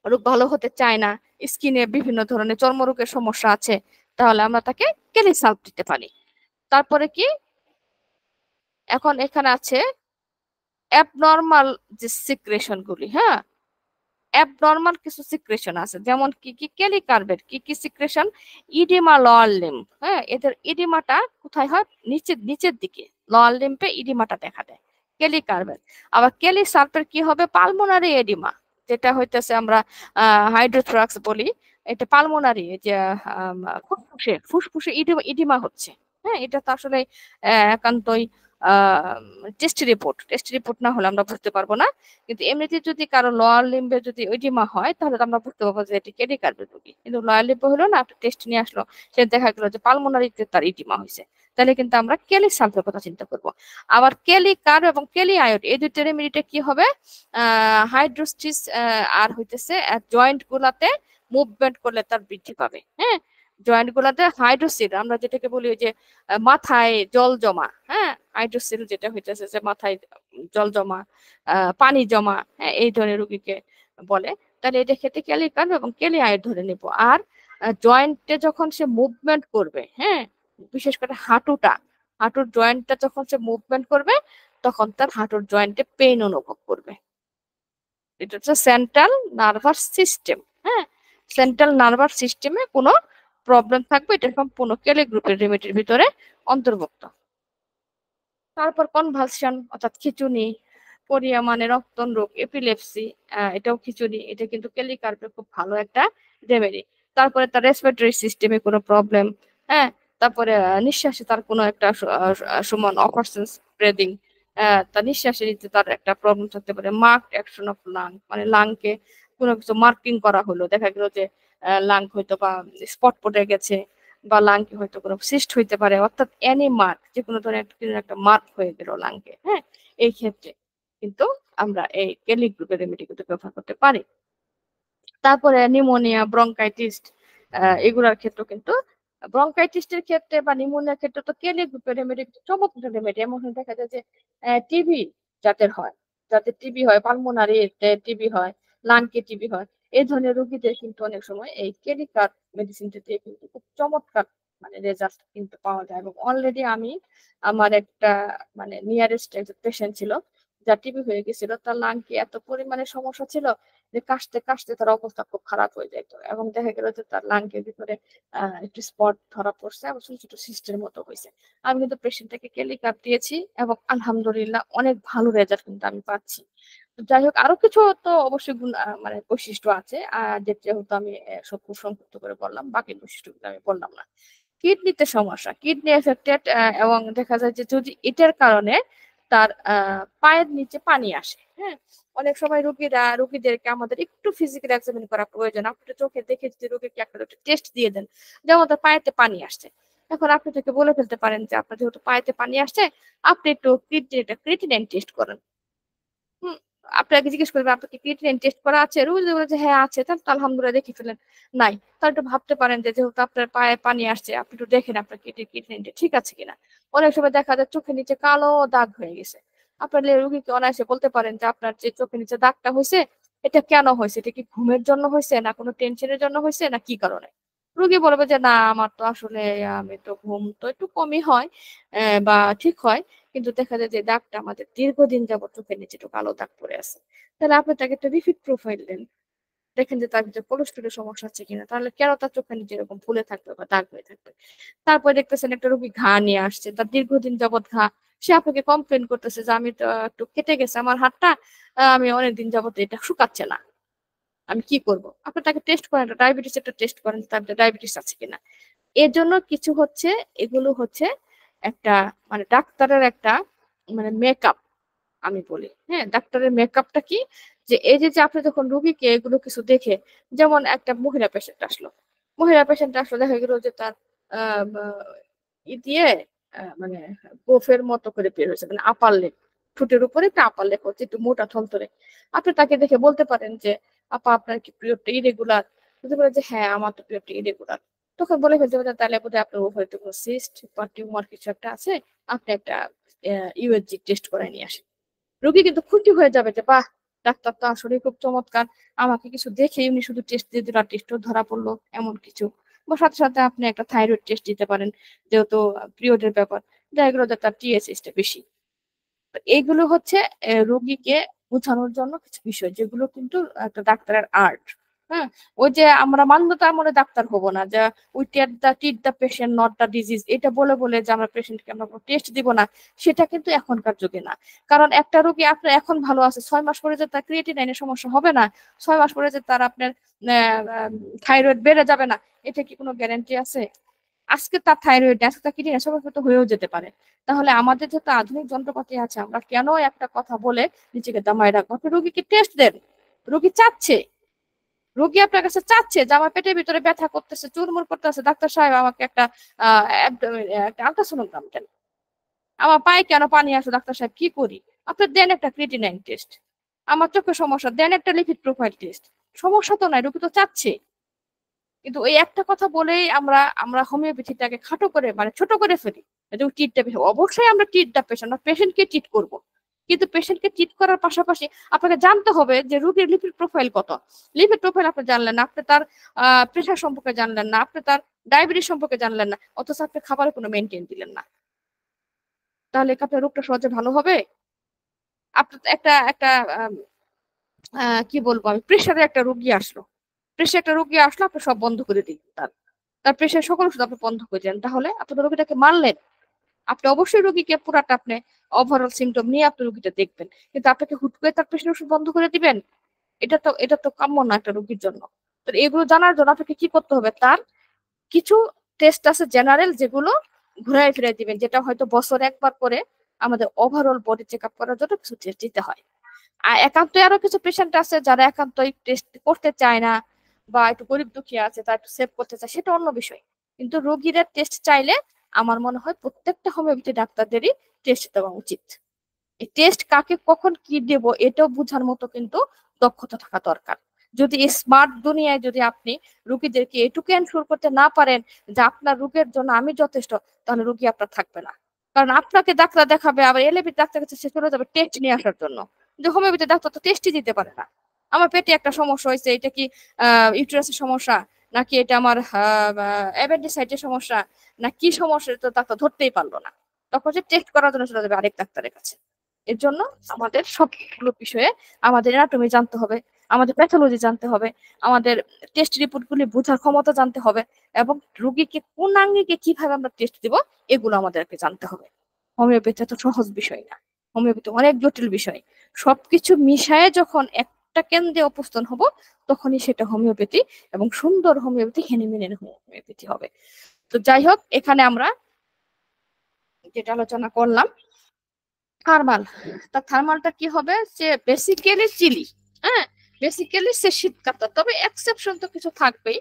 রোগ ভালো হতে চায় না, স্কিনে বিভিন্ন ধরনের চর্মরোগের সমস্যা আছে, তাহলে আমরা তাকে ক্যালিসালফ দিতে পারি। তারপরে কি, এখন এখানে আছে অ্যাবনর্মাল যে সিক্রেশন গুলি, হ্যাঁ অ্যাবনর্মাল কিছু সিক্রেশন আছে, যেমন কি কি ক্যালিকার্বেট কি কি সিক্রেশন, ইডিমা লোয়ার লিম্ব, হ্যাঁ এদের ইডিমাটা কোথায় হয়, নিচের নিচের দিকে লোয়ার লিম্বে ইডিমাটা দেখা দেয় ক্যালিকার্বেট। আবার ক্যালিসালফের কি হবে, পালমোনারি এডিমা, যেটা হইতেছে আমরা হাইড্রোথ্রাক্স বলি, এটা পালমোনারি, যে ফুসফুসে ফুসফুসে ইডিমা ইডিমা হচ্ছে। হ্যাঁ এটা তো আসলে একান্তই টেস্ট রিপোর্ট না হলে আমরা বুঝতে পারবো না। কিন্তু এমনিতে যদি কারো লোয়ার লিম্বে যদি ওইডিমা হয়, তাহলে তো আমরা বুঝতে পারবো যে এটি ক্যালিকার্বেট রোগী। কিন্তু লোয়ার লিম্বে হলো না, একটা টেস্ট নিয়ে আসলো, সে দেখা গেলো যে পালমোনারিতে তার ইডিমা হয়েছে, তাহলে কিন্তু আমরা ক্যালিসালফের কথা চিন্তা করবো। আবার ক্যালিকার্ব এবং ক্যালিআয়োড এই দুইটা রেমেডিতে কি হবে, হাইড্রোস্টিস আর হইতেছে জয়েন্ট গুলাতে মুভমেন্ট করলে তার বৃদ্ধি পাবে। হ্যাঁ জয়েন্ট গুলাতে হাইড্রোসিল, আমরা যেটাকে বলি ওই যে মাথায় জল জমা, হ্যাঁ হাইড্রোসিল যেটা হইতেছে যে মাথায় জল জমা, পানি জমা, হ্যাঁ এই ধরনের রোগীকে বলে। তাহলে এটা ক্ষেত্রে ক্যালিকার্ব এবং ক্যালিআয়োড ধরে নিব। আর জয়েন্টে যখন সে মুভমেন্ট করবে, হ্যাঁ বিশেষ করে হাঁটুর জয়েন্টটা যখন সে মুভমেন্ট করবে, তখন তার হাঁটুর জয়েন্টে পেইন অনুভব করবে। এটা হচ্ছে সেন্ট্রাল নার্ভাস সিস্টেম। হ্যাঁ সেন্ট্রাল নার্ভাস সিস্টেমে কোনো প্রবলেম থাকবে, এটা সম্পূর্ণ কেলি গ্রুপের রেমেডির ভিতরে অন্তর্ভুক্ত। তারপর কনভালশন অর্থাৎ খিঁচুনি, কোরিয়া মানে রক্তন রোগ, এপিলেপসি, এটাও খিঁচুনি, এটা কিন্তু ক্যালিকার্পের খুব ভালো একটা রেমেডি। তারপরে তার রেসপিরেটরি সিস্টেমে কোনো প্রবলেম, হ্যাঁ তারপরে নিঃশ্বাসে তার কোনো একটা সমান অপারেশন ব্রিদিং, তার নিঃশ্বাসে নিতে তার একটা প্রবলেম থাকতে পারে। মার্কড অ্যাকশন অফ লাং মানে লাংকে কোনো কিছু মার্কিং করা হলো, দেখা গেল যে লাং হয়তো বা স্পট পড়ে গেছে, বা লাংকে হয়তো কোনো সিস্ট হইতে পারে, অর্থাৎ এনি মার্ক, যে কোনো ধরনের একটা মার্ক হয়ে গেল লাংকে, হ্যাঁ এই ক্ষেত্রে কিন্তু আমরা এই কেলি গ্রুপের রেমেডি কিন্তু ব্যবহার করতে পারি। তারপরে নিউমোনিয়া, ব্রঙ্কাইটিস, এগুলোর ক্ষেত্রে কিন্তু ব্রঙ্কাইটিসের ক্ষেত্রে বা নিউমোনিয়ার ক্ষেত্রে তো কেলি গ্রুপের রেমেডি চমৎকার রেমেডি। এমন দেখা যায় যে টিবি যাদের হয়, যাদের টিবি হয়, পালমোনারি টিবি হয়, লাংকে টিবি হয়, এই ধরনের রোগীদের কিন্তু অনেক সময় এই কেলিকার মেডিসিনটা দিয়ে কিন্তু খুব চমৎকার মানে রেজাল্ট কিন্তু পাওয়া যায়। এবং অলরেডি আমি আমার একটা মানে নিয়ারেস্ট একজন পেশেন্ট ছিল, যার টিবি হয়ে গেছিল, তার লাংকে এত পরিমাণে সমস্যা ছিল যে কাশতে কাশতে তার অবস্থা খুব খারাপ হয়ে যেত, এবং দেখা গেল যে তার লাংকের ভিতরে একটু স্পট ধরা পড়ছে এবং ছোট ছোট সিস্টের মতো হয়েছে। আমি কিন্তু পেশেন্টটাকে কেলিকাপ দিয়েছি এবং আলহামদুলিল্লাহ অনেক ভালো রেজাল্ট কিন্তু আমি পাচ্ছি। তো যাই হোক, আরো কিছু তো অবশ্যই গুণ মানে বৈশিষ্ট্য আছে, যেহেতু আমি সব সংক্ষিপ্ত করে বললাম, বাকি বৈশিষ্ট্যগুলো আমি বললাম না। কিডনিতে সমস্যা, কিডনি এফেক্টেড, এবং দেখা যায় যে যদি এটার কারণে তার পায়ের নিচে পানি আসে, হ্যাঁ অনেক সময় রোগীদেরকে আমাদের একটু ফিজিক্যাল এক্সামিন করা প্রয়োজন। আপনি চোখে দেখে যদি রোগীকে একটা টেস্ট দিয়ে দেন, যেমন তার পায়েতে পানি আসছে, এখন আপনি তাকে বলে ফেলতে পারেন যে আপনার যেহেতু পায়েতে পানি আসছে, আপনি একটু ক্রিটিনাইন টেস্ট করেন। হুম আপনাকে জিজ্ঞেস করবে আপনার কি ক্রিয়েটিনিন টেস্ট করা আছে, রোগী যদি বলে যে হ্যাঁ আছে, তাহলে তো আলহামদুলিল্লাহ দেখে ফেলেন। নাই, তাহলে একটু ভাবতে পারেন যে যেহেতু আপনার পায়ে পানি আসছে, আপনি একটু দেখেন আপনার ক্রিয়েটিনিনটা ঠিক আছে কিনা। অনেক সময় দেখা যায় চোখের নিচে কালো দাগ হয়ে গেছে, আপনার রোগীকে অনায়াসে বলতে পারেন যে আপনার যে চোখের নিচে দাগটা হয়েছে, এটা কেন হয়েছে, এটা কি ঘুমের জন্য হয়েছে, না কোনো টেনশনের জন্য হয়েছে, না কি কারণে। রোগী বলবে যে না আমার তো আসলে আমি তো ঘুম তো একটু কমই হয়, বা ঠিক হয়, কিন্তু দেখা যায় যে দাগটা আমাদের দীর্ঘদিন যাবত চোখের নিচে একটু কালো দাগ পড়ে আছে, তাহলে আপনি তাকে একটা রিপিট প্রোফাইল দেন, দেখেন যে তার ভিতরে কোলেস্টেরলের সমস্যা আছে কিনা, তাহলে কেন তার চোখের নিচে এরকম ফুলে থাকবে বা দাগ হয়ে থাকবে। তারপরে দেখতেছেন একটা রোগী ঘা নিয়ে আসছে, তার দীর্ঘদিন যাবত ঘা, সে আপনাকে কমপ্লেন করতেছে যে আমি তো একটু কেটে গেছে আমার হাতটা, আমি অনেকদিন যাবত এটা শুকাচ্ছে না, আমি কি করব? আপনি তাকে টেস্ট করেন, ডায়াবেটিস একটা টেস্ট করেন, তার ডায়াবেটিস আছে কিনা। এর জন্য কিছু হচ্ছে, এগুলো হচ্ছে একটা মানে ডাক্তারের একটা মানে মেকআপ আমি বলি। হ্যাঁ, ডাক্তারের মেকআপটা কি, যে এই যে যে আপনি যখন রুগীকে এগুলো কিছু দেখে, যেমন একটা মহিলা পেশেন্ট আসলো, মহিলা পেশেন্ট আসলো, দেখা গেল যে তার আহ, ই দিয়ে মানে গোফের মতো করে বের হয়েছে, মানে আপার লেগ, ঠোঁটের উপরে একটা আপার লেগ হচ্ছে একটু মোটা থলথলে। আপনি তাকে দেখে বলতে পারেন যে আপা আপনার কি পিরিয়ডটা ইরেগুলার? বলতে পারেন যে হ্যাঁ আমার তো পিরিয়ডটা ইরেগুলার। তখন বলে ফেলতে পারেন তাহলে বোধহয় আপনার ওভারিতে কোনো সিস্ট বা টিউমার কিছু একটা আছে, আপনি একটা ইউএসজি টেস্ট করে নিয়ে আসেন। রোগী কিন্তু খুশি হয়ে যাবে যে বাহ, ডাক্তার তো আসলে খুব চমৎকার, আমাকে কিছু দেখে উনি শুধু টেস্ট দিয়ে দিল, টেস্টও ধরা পড়লো এমন কিছু। বা সাথে সাথে আপনি একটা থাইরয়েড টেস্ট দিতে পারেন, যেহেতু পিরিয়ডের ব্যাপার, দেখা গেলো যে তার টিএসএইচটা বেশি। তো এইগুলো হচ্ছে রোগীকে বোঝানোর জন্য কিছু বিষয়, যেগুলো কিন্তু একটা ডাক্তারের আর্ট। হ্যাঁ, ওই যে আমরা মান্যতার মনে ডাক্তার হব না, যে we treat the patient not the disease, এটা বলে বলে যে আমরা পেশেন্টকে আমরা টেস্ট দিব না, সেটা কিন্তু এখনকার যুগে না। কারণ একটা রোগী আপনার এখন ভালো আছে, 6 মাস পরে যে তার ক্রিয়েটিনাইনের সমস্যা হবে না, 6 মাস পরে যে তার আপনার থাইরয়েড বেড়ে যাবে না, এটা কি কোনো গ্যারান্টি আছে? আজকে তার থাইরয়েড, আজকে তার কিডনি সমস্যা হয়েও যেতে পারে। তাহলে আমাদের যত আধুনিক যন্ত্রপাতি আছে, আমরা কেন একটা কথা বলে নিজেকে দামায় রাখবো? আপনি রোগীকে টেস্ট দেন, রোগী চাচ্ছে, রোগী আপনার কাছে চাচ্ছে যে আমার পেটের ভিতরে ব্যথা করতেছে, চুরমুর করতেছে, ডাক্তার সাহেব আমাকে একটা একটা আলট্রাসোনোগ্রাম দেন, আমার পায়ে কেন পানি আসে ডাক্তার সাহেব কি করি? আপনি দেন একটা ক্রিটিনাইন টেস্ট, আমার চোখের সমস্যা, দেন একটা লিপিড প্রোফাইল টেস্ট। সমস্যা তো নাই, রোগী তো চাচ্ছে। কিন্তু ওই একটা কথা বলেই আমরা আমরা হোমিওপ্যাথিটাকে খাটো করে মানে ছোট করে ফেলি। যে ট্রিটটা অবশ্যই আমরা ট্রিট দা পেশেন্ট, পেশেন্টকে ট্রিট করব, কিন্তু পেশেন্টকে ট্রিট করার পাশাপাশি আপনাকে জানতে হবে যে রোগীর লিপিড প্রোফাইল কত। লিপিড প্রোফাইল আপনি জানলেন না, আপনি তার প্রেশার সম্পর্কে জানলেন না, আপনি তার ডায়াবেটিস সম্পর্কে জানলেন না, অথচ আপনি খাবারের কোনো মেনটেন দিলেন না, তাহলে কি আপনার রোগটা সহজে ভালো হবে? আপনার একটা একটা আম, কি বলবো আমি, প্রেশারের একটা রোগী আসলো, প্রেশার একটা রোগী আসলো, আপনি সব বন্ধ করে দিলেন, তার তার প্রেশার সকল ওষুধ আপনি বন্ধ করে দেন, তাহলে আপনি তো রোগীটাকে মারলেন। আপনি অবশ্যই রোগীকে পুরাটা আপনি ওভারঅল সিমটম নিয়ে আপনি রোগীটা দেখবেন, কিন্তু আপনাকে হুট করে তার প্রেশার ওষুধ বন্ধ করে দিবেন? এটা তো কাম্য না একটা রোগীর জন্য। তো এগুলো জানার জন্য আপনাকে কি করতে হবে, তার কিছু টেস্ট আছে জেনারেল, যেগুলো ঘুরাই ফিরাই দিবেন, যেটা হয়তো বছর একবার করে আমাদের ওভারঅল বডি চেক আপ করার জন্য কিছু টেস্ট দিতে হয়। আর একান্তই আরো কিছু পেশেন্ট আছে যারা একান্তই টেস্ট করতে চায় না, বা একটু গরিব দুঃখী আছে, তারা একটু সেভ করতে চায়, সেটা অন্য বিষয়। কিন্তু রোগীরা টেস্ট চাইলে আমার মনে হয় প্রত্যেকটা হোমিওপ্যাথি ডাক্তারদেরই টেস্ট দেওয়া উচিত। এই টেস্ট কাকে কখন কি দেব এটাও বোঝার মতো কিন্তু দক্ষতা থাকা দরকার। যদি এই স্মার্ট দুনিয়ায় যদি আপনি রোগীদেরকে এটুকু এনশিওর করতে না পারেন যে আপনার রোগের জন্য আমি যথেষ্ট, তাহলে রোগী আপনার থাকবে না। কারণ আপনাকে ডাক্তার দেখাবে, আবার এলএবি ডাক্তার কাছে সে চলে যাবে টেস্ট নিয়ে আসার জন্য, যে হোমিওপ্যাথি ডাক্তার তো টেস্টই দিতে পারে না। আমার পেটে একটা সমস্যা হয়েছে, এটা কি ইউটেরাসের সমস্যা, নাকি এটা আমার অ্যাপেন্ডিসাইটিসের সমস্যা, না কি সমস্যা, তো ডাক্তার ধরতেই পারলো না। তখন সে টেস্ট করার জন্য চলে যাবে আরেক ডাক্তারের কাছে। এর জন্য আমাদের সবগুলো বিষয়ে আমাদের অ্যানাটমি জানতে হবে, আমাদের প্যাথোলজি জানতে হবে, আমাদের টেস্ট রিপোর্ট গুলি বোঝার ক্ষমতা জানতে হবে, এবং রোগীকে কোন আঙ্গিকে কিভাবে আমরা টেস্ট দিব এগুলো আমাদেরকে জানতে হবে। হোমিওপ্যাথি তো সহজ বিষয় না, হোমিওপ্যাথি অনেক জটিল বিষয়। সবকিছু মিশায়ে যখন একটা কেন্দ্রে উপস্থান হব, তখনই সেটা হোমিওপ্যাথি, এবং সুন্দর হোমিওপ্যাথি, হেনিমিনের হোমিওপ্যাথি হবে। তো যাই হোক, এখানে আমরা যেটা আলোচনা করলাম থার্মাল, তা থার্মালটা কি হবে, যে বেসিক্যালি চিলি। হ্যাঁ, বেসিক্যালি সে শীত কাতর, তবে এক্সেপশন তো কিছু থাকবেই,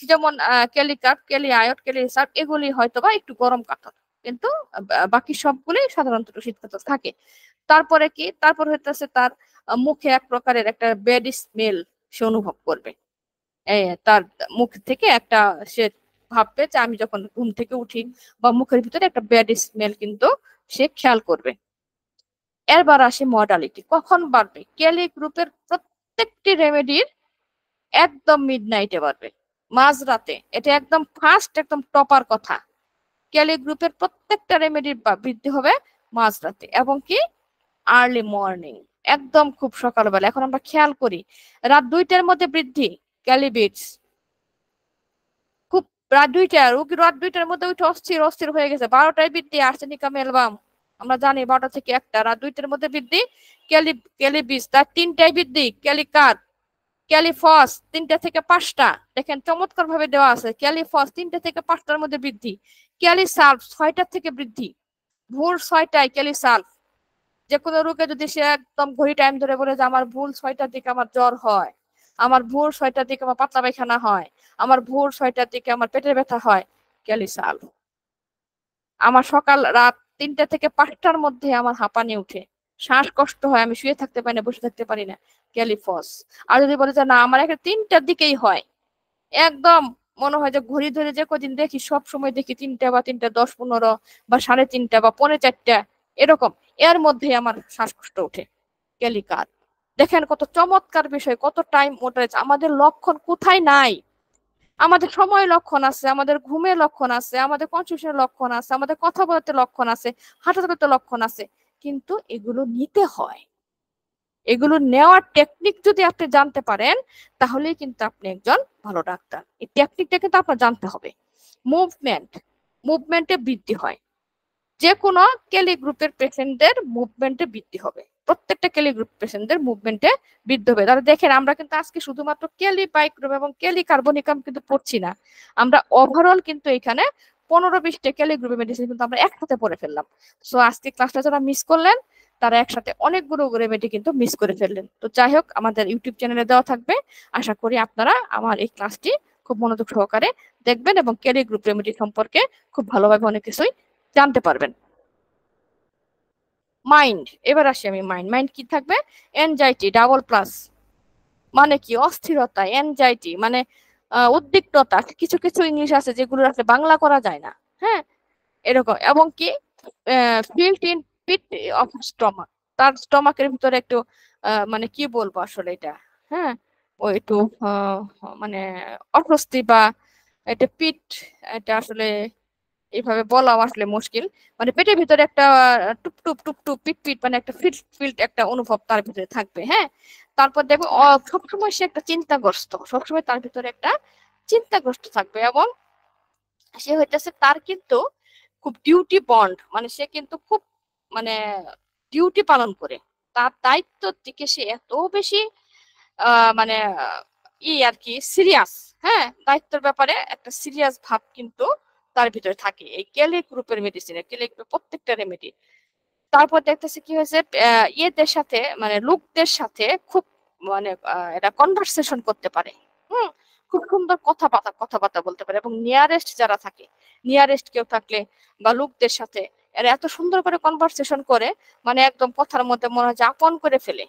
যেমন ক্যালিকার্প, ক্যালি আয়ট, ক্যালি সার্প, এগুলি হয়তো বা একটু গরম কাতর, কিন্তু বাকি সবগুলোই সাধারণত একটু শীত কাতর থাকে। তারপরে কি, তারপর হইতেছে তার মুখে এক প্রকারের একটা ব্যাড স্মেল সে অনুভব করবে। তার মুখ থেকে একটা, সে ভাববে যে আমি যখন ঘুম থেকে উঠি, বা মুখের ভিতরে একটা ব্যাড স্মেল কিন্তু সে খেয়াল করবে। এরবার আসে মডালিটি, কখন বাড়বে? কেলি গ্রুপের প্রত্যেকটি রেমেডির একদম মিডনাইটে বাড়বে, মাঝরাতে, এটা একদম ফার্স্ট একদম টপার কথা। কেলি গ্রুপের প্রত্যেকটা রেমেডির বৃদ্ধি হবে মাঝরাতে, এবং কি আর্লি মর্নিং, একদম খুব সকালবেলা। এখন আমরা খেয়াল করি রাত 2টার মধ্যে বৃদ্ধি ক্যালিবিটস, খুব রাত 2টা, রোগী রাত 2টার মধ্যে উঠে অস্থির অস্থির হয়ে গেছে। 12টায় বৃদ্ধি আর্সেনিকা মেলবাম, আমরা জানি 12টা থেকে 1টা, রাত 2টার মধ্যে বৃদ্ধি ক্যালিবিস, তার 3টায় বৃদ্ধি ক্যালিকার, ক্যালিফস 3টা থেকে 5টা, দেখেন চমৎকার ভাবে দেওয়া আছে, ক্যালিফস 3টা থেকে 5টার মধ্যে বৃদ্ধি, ক্যালিসালফ 6টা থেকে বৃদ্ধি, ভোর 6টায় ক্যালিসালফ। যে কোনো রোগে যদি সে একদম ঘড়ি টাইম ধরে বলে যে আমার ভোর 6টার দিকে আমার জ্বর হয়, আমার ভোর 6টার দিকে আমার পাতলা পায়খানা হয়, আমার ভোর 6টার দিকে আমার পেটের ব্যথা হয়, ক্যালিসালফ। আমার সকাল রাত 3টা থেকে 5টার মধ্যে আমার হাঁপানি উঠে, শ্বাসকষ্ট হয়, আমি শুয়ে থাকতে পারি না, বসে থাকতে পারি না, ক্যালিফস। আর যদি বলে যে না আমার একটা 3টার দিকেই হয়, একদম মনে হয় যে ঘড়ি ধরে যে কদিন দেখি সব সময় দেখি 3টা বা 3টা 10-15 বা 3:30 বা 3:45 এরকম, এর মধ্যে আমার শ্বাসকষ্ট ওঠে, ক্যালিকার। দেখেন কত চমৎকার বিষয়, কত টাইম ওটা। আমাদের লক্ষণ কোথায় নাই? আমাদের সময় লক্ষণ আছে, আমাদের ঘুমের লক্ষণ আছে, আমাদের কনস্টিটিউশনের লক্ষণ আছে, আমাদের কথা বলতে লক্ষণ আছে, হাঁটা চলাতে লক্ষণ আছে, কিন্তু এগুলো নিতে হয়। এগুলো নেওয়ার টেকনিক যদি আপনি জানতে পারেন, তাহলেই কিন্তু আপনি একজন ভালো ডাক্তার। এই টেকনিকটা কিন্তু আপনার জানতে হবে। মুভমেন্টে বৃদ্ধি হয়, যে কোনো কেলি গ্রুপের পেশেন্টদের মুভমেন্টে বৃদ্ধি হবে, প্রত্যেকটা কেলি গ্রুপ পেশেন্টদের মুভমেন্টে বৃদ্ধি হবে। তাহলে দেখেন আমরা কিন্তু আজকে শুধুমাত্র কেলি বাইক্রোম এবং কেলি কার্বনিকাম কিন্তু পড়ছি না, আমরা ওভারঅল কিন্তু এখানে 15-20টা কেলি গ্রুপের মেডিসিন কিন্তু আমরা একসাথে পড়ে ফেললাম। সো আজকে ক্লাসটা যারা মিস করলেন, তারা একসাথে অনেকগুলো রেমেডি কিন্তু মিস করে ফেললেন। তো যাই হোক, আমাদের ইউটিউব চ্যানেলে দেওয়া থাকবে, আশা করি আপনারা আমার এই ক্লাসটি খুব মনোযোগ সহকারে দেখবেন এবং কেলি গ্রুপ রেমেডি সম্পর্কে খুব ভালোভাবে অনেক কিছুই জানতে পারবেন। মাইন্ড, এবার আসি আমি মাইন্ড। মাইন্ড কি থাকবে? এনজাইটি ডাবল প্লাস, মানে কি অস্থিরতা, এনজাইটি মানে উদ্বিগ্নতা, কিছু কিছু ইংলিশ আছে যেগুলো আসলে বাংলা করা যায় না, হ্যাঁ, এরকম। এবং কি filled in pit of stomach, তার স্টমাকের ভিতরে একটু মানে কি বলবো আসলে এটা, হ্যাঁ, ও একটু মানে অস্বস্তি বা এটা পিট, এটা আসলে এইভাবে বলা আসলে মুশকিল, মানে পেটের ভিতরে একটা টুপ টুপ টুপ টুপ পিট পিট, মানে একটা ফিট ফিল্ড একটা অনুভব তার ভিতরে থাকবে, হ্যাঁ। তারপর দেখো সবসময় সে একটা চিন্তাগ্রস্ত, সবসময় তার ভিতরে একটা চিন্তাগ্রস্ত থাকবে, এবং সে হইতেছে তার কিন্তু খুব ডিউটি বন্ড, মানে সে কিন্তু খুব মানে ডিউটি পালন করে, তার দায়িত্বর দিকে সে এত বেশি মানে আর কি সিরিয়াস, হ্যাঁ, দায়িত্বের ব্যাপারে একটা সিরিয়াস ভাব কিন্তু তার ভিতরে থাকে এই কেলি গ্রুপের মেডিসিনে, কেলি গ্রুপের প্রত্যেকটা রেমেডি। তারপর দেখতেছে কি হয়েছে, ইয়েদের সাথে মানে লোকদের সাথে খুব মানে এটা কনভারসেশন করতে পারে, হুম, খুব সুন্দর কথাবার্তা বলতে পারে, এবং নিয়ারেস্ট যারা থাকে, নিয়ারেস্ট কেউ থাকলে বা লোকদের সাথে এরা এত সুন্দর করে কনভারসেশন করে, মানে একদম কথার মধ্যে মনে হয় যে আপন করে ফেলে,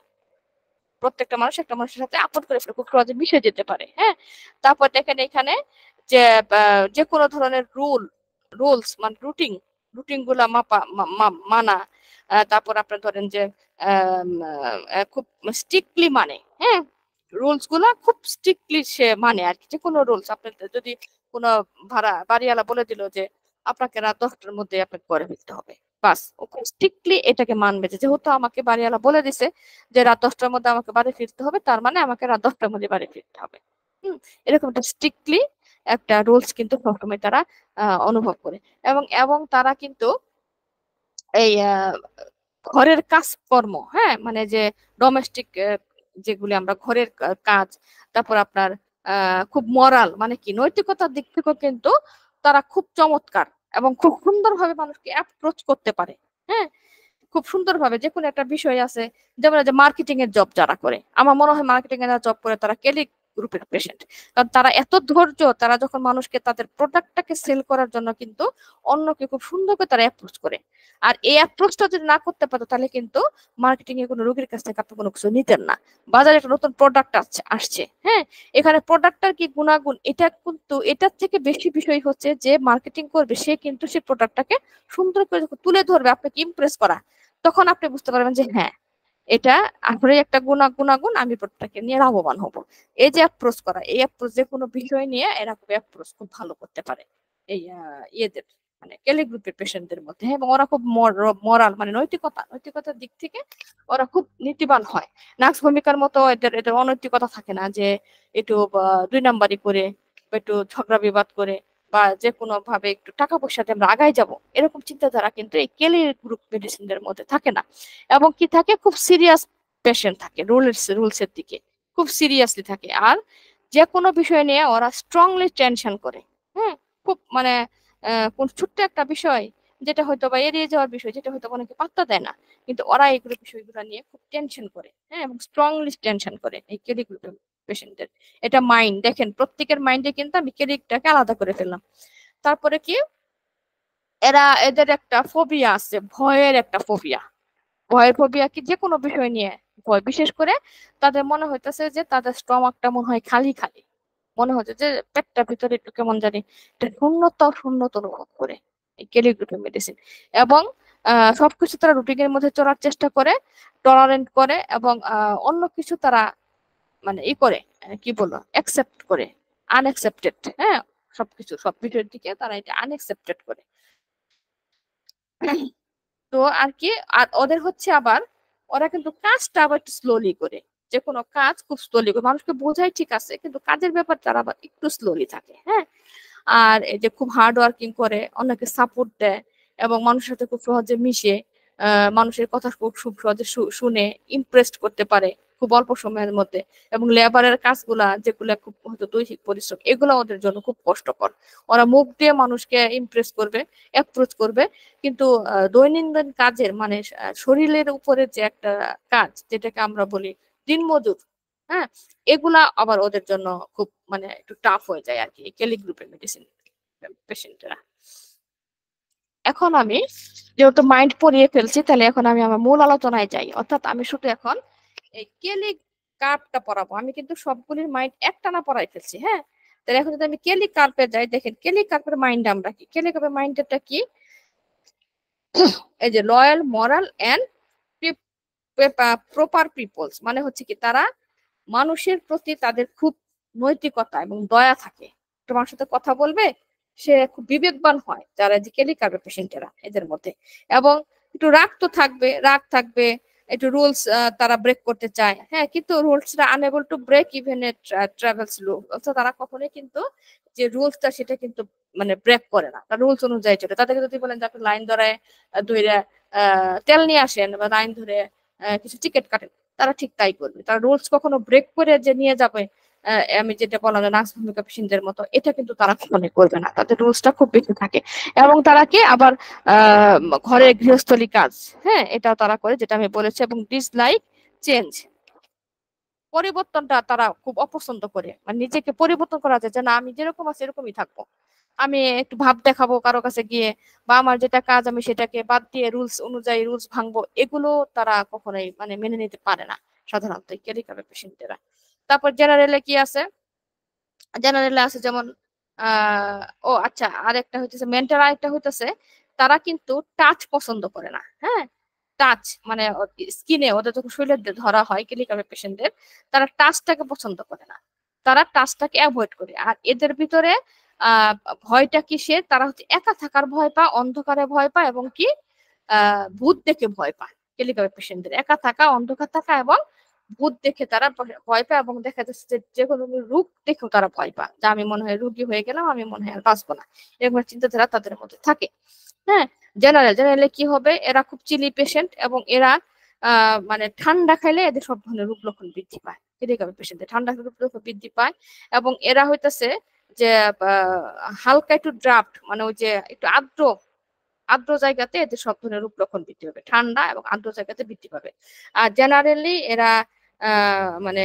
প্রত্যেকটা মানুষ একটা মানুষের সাথে আপন করে ফেলে, খুব সহজে মিশে যেতে পারে, হ্যাঁ। তারপর দেখেন এখানে যে যে কোনো ধরনের রুলস মানে রুটিন গুলা মানা, তারপর আপনার ধরেন যে খুব স্ট্রিক্টলি মানে, হ্যাঁ, রুলস গুলা খুব স্ট্রিক্টলি সে মানে আর কি। যে কোনো রুলস আপনার যদি কোনো বাড়িওয়ালা বলে দিল যে আপনাকে রাত 10টার মধ্যে আপনাকে করে ফেলতে হবে, বাস ও খুব স্ট্রিক্টলি এটাকে মানবে, যে যেহেতু আমাকে বাড়িওয়ালা বলে দিছে যে রাত 10টার মধ্যে আমাকে বাড়ি ফিরতে হবে, তার মানে আমাকে রাত 10টার মধ্যে বাড়ি ফিরতে হবে। এরকম একটা স্ট্রিক্টলি একটা রুলস কিন্তু সবসময় তারা অনুভব করে, এবং এবং তারা কিন্তু এই ঘরের কাজকর্ম, হ্যাঁ, মানে যে ডোমেস্টিক যেগুলি আমরা ঘরের কাজ, তারপর আপনার খুব মরাল মানে কি নৈতিকতার দিক থেকেও কিন্তু তারা খুব চমৎকার, এবং খুব সুন্দরভাবে মানুষকে অ্যাপ্রোচ করতে পারে, হ্যাঁ, খুব সুন্দরভাবে। যে কোনো একটা বিষয় আছে, যেমন যে মার্কেটিং এর জব যারা করে, আমার মনে হয় মার্কেটিং এর জব করে তারা কেলি গ্রুপের পেশেন্ট, কারণ তারা এত ধৈর্য, তারা যখন মানুষকে তাদের প্রোডাক্টটাকে সেল করার জন্য কিন্তু অন্যকে খুব সুন্দর করে তারা অ্যাপ্রোচ করে। আর এই অ্যাপ্রোচটা যদি না করতে পারতো, তাহলে কিন্তু মার্কেটিং এ কোনো রোগীর কাছ থেকে আপনি কোনো কিছু নিতেন না। বাজারে একটা নতুন প্রোডাক্ট আসছে, হ্যাঁ, এখানে প্রোডাক্টটার কি গুণাগুণ, এটা কিন্তু এটার থেকে বেশি বিষয় হচ্ছে যে মার্কেটিং করবে সে কিন্তু সেই প্রোডাক্টটাকে সুন্দর করে তুলে ধরবে, আপনাকে ইমপ্রেস করা, তখন আপনি বুঝতে পারবেন যে হ্যাঁ, এটা আসলে একটা গুণাগুণ, আমি প্রোডাক্টটাকে নিয়ে লাভবান হব। এই যে অ্যাপ্রোচ করা, এই অ্যাপ্রোচ যে কোনো বিষয় নিয়ে এরা খুব অ্যাপ্রোচ খুব ভালো করতে পারে এই ইয়েদের মানে কেলি গ্রুপের পেশেন্টদের মধ্যে, এবং ওরা খুব মরাল মানে নৈতিকতার দিক থেকে ওরা খুব নীতিবান হয়। নার্স ভূমিকার মতো এদের এদের অনৈতিকতা থাকে না, যে একটু 2 নাম্বারি করে বা একটু ঝগড়া বিবাদ করে বা যে কোনো ভাবে একটু টাকা পয়সাতে আমরা আগায় যাব, এরকম চিন্তাধারা কিন্তু এই কেলি গ্রুপ মেডিসিনদের মধ্যে থাকে না। এবং কি থাকে, খুব সিরিয়াস পেশেন্ট থাকে, রুলসের দিকে খুব সিরিয়াসলি থাকে। আর যে কোনো বিষয় নিয়ে ওরা স্ট্রংলি টেনশন করে। হ্যাঁ, খুব মানে কোন ছোট্ট একটা বিষয় যেটা হয়তো বা এড়িয়ে যাওয়ার বিষয়, যেটা হয়তো অনেকে পাত্তা দেয় না, কিন্তু ওরা এইগুলো বিষয়গুলো নিয়ে খুব টেনশন করে। হ্যাঁ, এবং স্ট্রংলি টেনশন করে এই কেলি গ্রুপের পেশেন্টদের। এটা মাইন্ড, দেখেন প্রত্যেকের মাইন্ডে কিন্তু আমি কেলিটাকে আলাদা করে ফেললাম। তারপরে কি, এদের একটা ফোবিয়া আছে, ভয়ের একটা ফোবিয়া। ভয়ের ফোবিয়া কি, যে কোনো বিষয় নিয়ে ভয়। বিশেষ করে তাদের মনে হইতেছে যে তাদের স্টমাকটা মনে হয় খালি খালি, মনে হচ্ছে যে পেটটা ভিতরে একটু কেমন জানি একটা শূন্যতা শূন্যতা অনুভব করে এই কেলিগ্রুপের মেডিসিন। এবং সবকিছু তারা রুটিনের মধ্যে চলার চেষ্টা করে, টলারেন্ট করে, এবং অন্য কিছু তারা মানে করে, কি বলবো, অ্যাকসেপ্ট করে, আনএক্সেপ্টেড। হ্যাঁ, সবকিছু সব বিষয়ের দিকে তারা এটা আনএক্সেপ্টেড করে। তো আর কি, আর ওদের হচ্ছে আবার, ওরা কিন্তু কাজটা আবার একটু স্লোলি করে, যে কোনো কাজ খুব স্লোলি করে, মানুষকে বোঝায় ঠিক আছে, কিন্তু কাজের ব্যাপার তারা আবার একটু স্লোলি থাকে। হ্যাঁ, আর এই যে খুব হার্ড ওয়ার্কিং করে, অন্যকে সাপোর্ট দেয়, এবং মানুষের সাথে খুব সহজে মিশে, মানুষের কথা খুব খুব সহজে শুনে ইমপ্রেসড করতে পারে খুব অল্প সময়ের মধ্যে। এবং লেবারের কাজগুলা যেগুলা খুব হয়তো দৈহিক পরিশ্রম, এগুলো ওদের জন্য খুব কষ্টকর। ওরা মুখ দিয়ে মানুষকে ইমপ্রেস করবে, অ্যাপ্রোচ করবে, কিন্তু দৈনন্দিন কাজের মানে শরীরের উপরে যে একটা কাজ, যেটাকে আমরা বলি দিনমজুর, হ্যাঁ, এগুলা আবার ওদের জন্য খুব মানে একটু টাফ হয়ে যায় আর কি, কেলি গ্রুপের মেডিসিন পেশেন্টরা। এখন আমি যেহেতু মাইন্ড পড়িয়ে ফেলছি, তাহলে এখন আমি আমার মূল আলোচনায় যাই। অর্থাৎ আমি শুধু এখন এই কেলি কার্ভটা পড়াবো, আমি কিন্তু সবগুলির মাইন্ড একটানা পড়াই ফেলছি। হ্যাঁ, তাহলে এখন যদি আমি কেলি কার্ভে যাই, দেখেন কেলি কার্ভের মাইন্ড আমরা কি, কেলি কার্ভের মাইন্ডটা কি, এই যে loyal, moral and proper peoples, মানে হচ্ছে কি, তারা মানুষের প্রতি তাদের খুব নৈতিকতা এবং দয়া থাকে। তোমার সাথে কথা বলবে, সে খুব বিবেকবান হয়, যারা যে কেলিকার পেশেন্টেরা এদের মধ্যে। এবং একটু রাগ তো থাকবে, রাগ থাকবে, একটু রুলস তারা ব্রেক করতে চায়। হ্যাঁ, কিন্তু রুলসটা unable to break even a travels rule, অর্থাৎ তারা কখনোই কিন্তু যে রুলসটা সেটা কিন্তু মানে ব্রেক করে না, তার রুলস অনুযায়ী চলে। তাদেরকে যদি বলেন যে আপনি লাইন ধরে ধরে তেল নিয়ে আসেন, বা লাইন ধরে কিছু টিকিট কাটেন, তারা ঠিক তাই করবে। তারা রুলস কখনো ব্রেক করে যে নিয়ে যাবে, আমি যেটা বললাম নার্স ভূমিকা পেশেন্টদের মতো, এটা কিন্তু তারা কখনোই করবে না। তাদের রুলসটা খুব বেশি থাকে। এবং তারা কি আবার আহ ঘরে গৃহস্থলী কাজ, হ্যাঁ, এটাও তারা করে, যেটা আমি বলেছি। এবং ডিসলাইক চেঞ্জ, পরিবর্তনটা তারা খুব অপছন্দ করে। মানে নিজেকে পরিবর্তন করা যায়, যে না আমি যেরকম আছি এরকমই থাকবো, আমি একটু ভাব দেখাবো কারো কাছে গিয়ে, বা আমার যেটা কাজ আমি সেটাকে বাদ দিয়ে রুলস অনুযায়ী রুলস ভাঙবো, এগুলো তারা কখনোই মানে মেনে নিতে পারে না সাধারণত কেরিকার পেশেন্টেরা। তারপর জেনারেলে কি আছে, জেনারেলে আছে যেমন ও আচ্ছা, আরেকটা হইতেছে মেন্টাল, আরেকটা হইতেছে তারা কিন্তু টাচ পছন্দ করে না। হ্যাঁ, টাচ মানে স্কিনে ওদের যখন শরীরে ধরা হয় কেলিকার পেশেন্টদের, তারা টাচটাকে পছন্দ করে না, তারা টাচটাকে অ্যাভয়েড করে। আর এদের ভিতরে আহ ভয়টা কিসের, তারা হচ্ছে একা থাকার ভয় পায়, অন্ধকারে ভয় পায়, এবং কি ভূত দেখে ভয় পায়। কেলিকার পেশেন্টদের একা থাকা, অন্ধকার থাকা এবং ভূত দেখে তারা ভয় পায়। এবং দেখা যাচ্ছে যে যে কোনো রোগ দেখেও তারা ভয় পায়, যে আমি মনে হয় রোগী হয়ে গেলাম, আমি মনে হয় আর বাঁচবো না, এরকম চিন্তাধারা তাদের মধ্যে থাকে। হ্যাঁ, জেনারেলে কি হবে, এরা খুব চিলি পেশেন্ট, এবং এরা মানে ঠান্ডা খাইলে এদের সব ধরনের রূপ লক্ষণ বৃদ্ধি পায়। এদিকে পেশেন্টদের ঠান্ডা খাইলে রূপ লক্ষণ বৃদ্ধি পায়। এবং এরা হইতেছে যে হালকা একটু ড্রাফট, মানে ওই যে একটু আর্দ্র আর্দ্র জায়গাতে এদের সব ধরনের রূপ লক্ষণ বৃদ্ধি পাবে, ঠান্ডা এবং আর্দ্র জায়গাতে বৃদ্ধি পাবে। আর জেনারেলি এরা মানে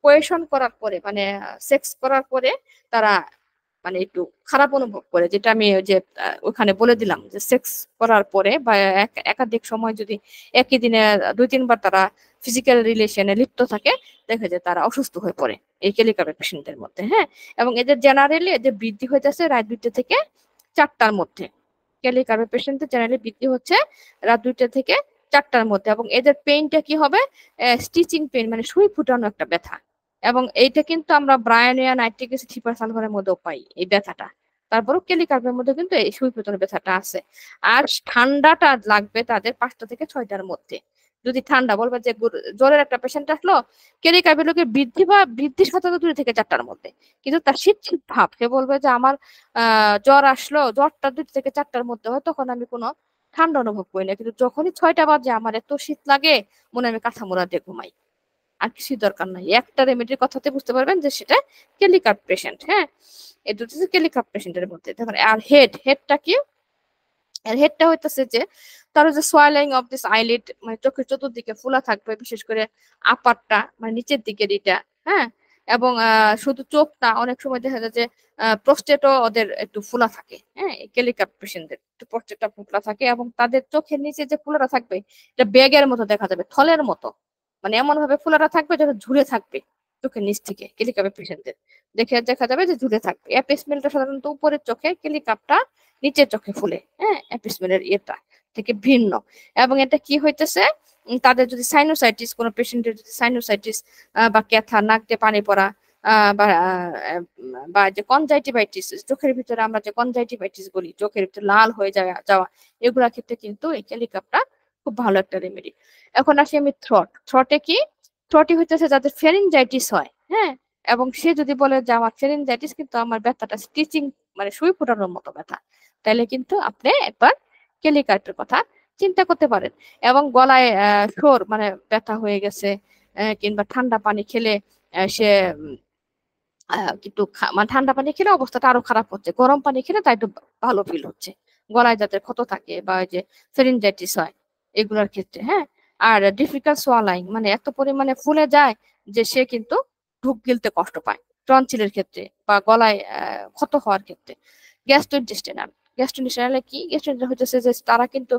কোয়েশন করার পরে, মানে সেক্স করার পরে তারা মানে একটু খারাপ অনুভব করে, যেটা আমি ওই যে ওখানে বলে দিলাম, যে সেক্স করার পরে বা একাধিক সময় যদি একই দিনে 2-3 বার তারা ফিজিক্যাল রিলেশনে লিপ্ত থাকে, দেখা যায় তারা অসুস্থ হয়ে পড়ে এই কেলিকার পেশেন্টদের মধ্যে। হ্যাঁ, এবং এদের জেনারেলি এদের বৃদ্ধি হইতেছে রাত 2টা থেকে 4টার মধ্যে। কেলিকার পেশেন্টদের জেনারেলি বৃদ্ধি হচ্ছে রাত 2টা থেকে 4টার মধ্যে। এবং এদের পেইনটা কি হবে, স্টিচিং পেইন, মানে সুই ফুটানো একটা ব্যথা। এবং এইটা কিন্তু আমরা ব্রায়োনিয়া নাইট্রিক অ্যাসিড হিপারসালফারের মধ্যেও পাই এই ব্যথাটা। তারপরও কেলিকার্পের মধ্যে কিন্তু এই সুই পেটনের ব্যথাটা আছে। আর ঠান্ডাটা লাগবে তাদের 5টা থেকে 6টার মধ্যে। যদি ঠান্ডা বলবে যে জ্বরের একটা পেশেন্ট আসলো, কেলিকার্পের লোকের বৃদ্ধির সাথে তো 2 থেকে 4টার মধ্যে, কিন্তু তার শীত শীত ভাব, সে বলবে যে আমার জ্বর আসলো, জ্বরটা 2 থেকে 4টার মধ্যে হয়, তখন আমি কোনো ঠান্ডা অনুভব করি না, কিন্তু যখনই 6টা বাজে আমার এত শীত লাগে, মনে হয় আমি কাঁথা মুড়া দিয়ে ঘুমাই। আর কিছুই দরকার নাই, একটা রেমেডির কথাতে বুঝতে পারবেন যে সেটা কেলিকার্প পেশেন্ট। হ্যাঁ, এই দুটো হচ্ছে কেলিকার্প পেশেন্টের মধ্যে। দেখেন, আর হেডটা কি, আর হেডটা হইতেছে যে তার যে সোয়ালিং অফ দিস আইলিড, মানে চোখের চতুর্দিকে ফুলা থাকবে, বিশেষ করে আপারটা মানে নিচের দিকের এটা। হ্যাঁ, এবং শুধু চোখ না, অনেক সময় দেখা যায় যে প্রস্টেটও ওদের একটু ফুলা থাকে। হ্যাঁ, কেলিকার্প পেশেন্টদের একটু প্রস্টেটটা ফুলা থাকে, এবং তাদের চোখের নিচে যে ফুলাটা থাকবে এটা ব্যাগের মতো দেখা যাবে, থলের মতো, মানে এমন ভাবে ফুলাটা থাকবে যেটা ঝুলে থাকবে চোখের নিচ থেকে। কেলিকার্প পেশেন্টদের দেখে দেখা যাবে যে ঝুলে থাকবে। অ্যাপিসমেলটা সাধারণত উপরের চোখে, কেলিকার্পটা নিচের চোখে ফুলে। হ্যাঁ, অ্যাপিসমেলের এটা থেকে ভিন্ন। এবং এটা কি হইতেছে, তাদের যদি সাইনোসাইটিস, কোনো পেশেন্টের যদি সাইনোসাইটিস বা ক্যাথা, নাক দিয়ে পানি পড়া, বা যে কনজাইটিভাইটিস, চোখের ভিতরে আমরা যে কনজাইটিভাইটিস বলি, চোখের ভিতরে লাল হয়ে যাওয়া, এগুলোর ক্ষেত্রে কিন্তু এই ক্যালিকাপটা খুব ভালো একটা রেমেডি। এখন আসি আমি থ্রটে কি, থ্রটই হইতেছে যাদের ফেরিনজাইটিস হয়। হ্যাঁ, এবং সে যদি বলে যে আমার ফেরিনজাইটিস, কিন্তু আমার ব্যথাটা স্টিচিং মানে সুই ফোটানোর মতো ব্যথা, তাহলে কিন্তু আপনি একবার কেলিকার্পের কথা চিন্তা করতে পারেন। এবং গলায় শোর মানে ব্যথা হয়ে গেছে, কিংবা ঠান্ডা পানি খেলে সে কিন্তু মানে ঠান্ডা পানি খেলে অবস্থাটা আরো খারাপ হচ্ছে, গরম পানি খেলে তাই একটু ভালো ফিল হচ্ছে, গলায় যাদের ক্ষত থাকে বা ওই যে ফেরিনজাইটিস হয় এগুলোর ক্ষেত্রে। হ্যাঁ, আর ডিফিকাল্ট সোয়ালাইং, মানে এত পরিমাণে ফুলে যায় যে সে কিন্তু ঢুক গিলতে কষ্ট পায়, টনসিলের ক্ষেত্রে বা গলায় ক্ষত হওয়ার ক্ষেত্রে। গ্যাস্ট্রোইন্টেস্টিনাল, গ্যাস্ট্রোইন্টেস্টিনালে কি, গ্যাস্ট্রোইন্টেস্টিনাল হচ্ছে যে তারা কিন্তু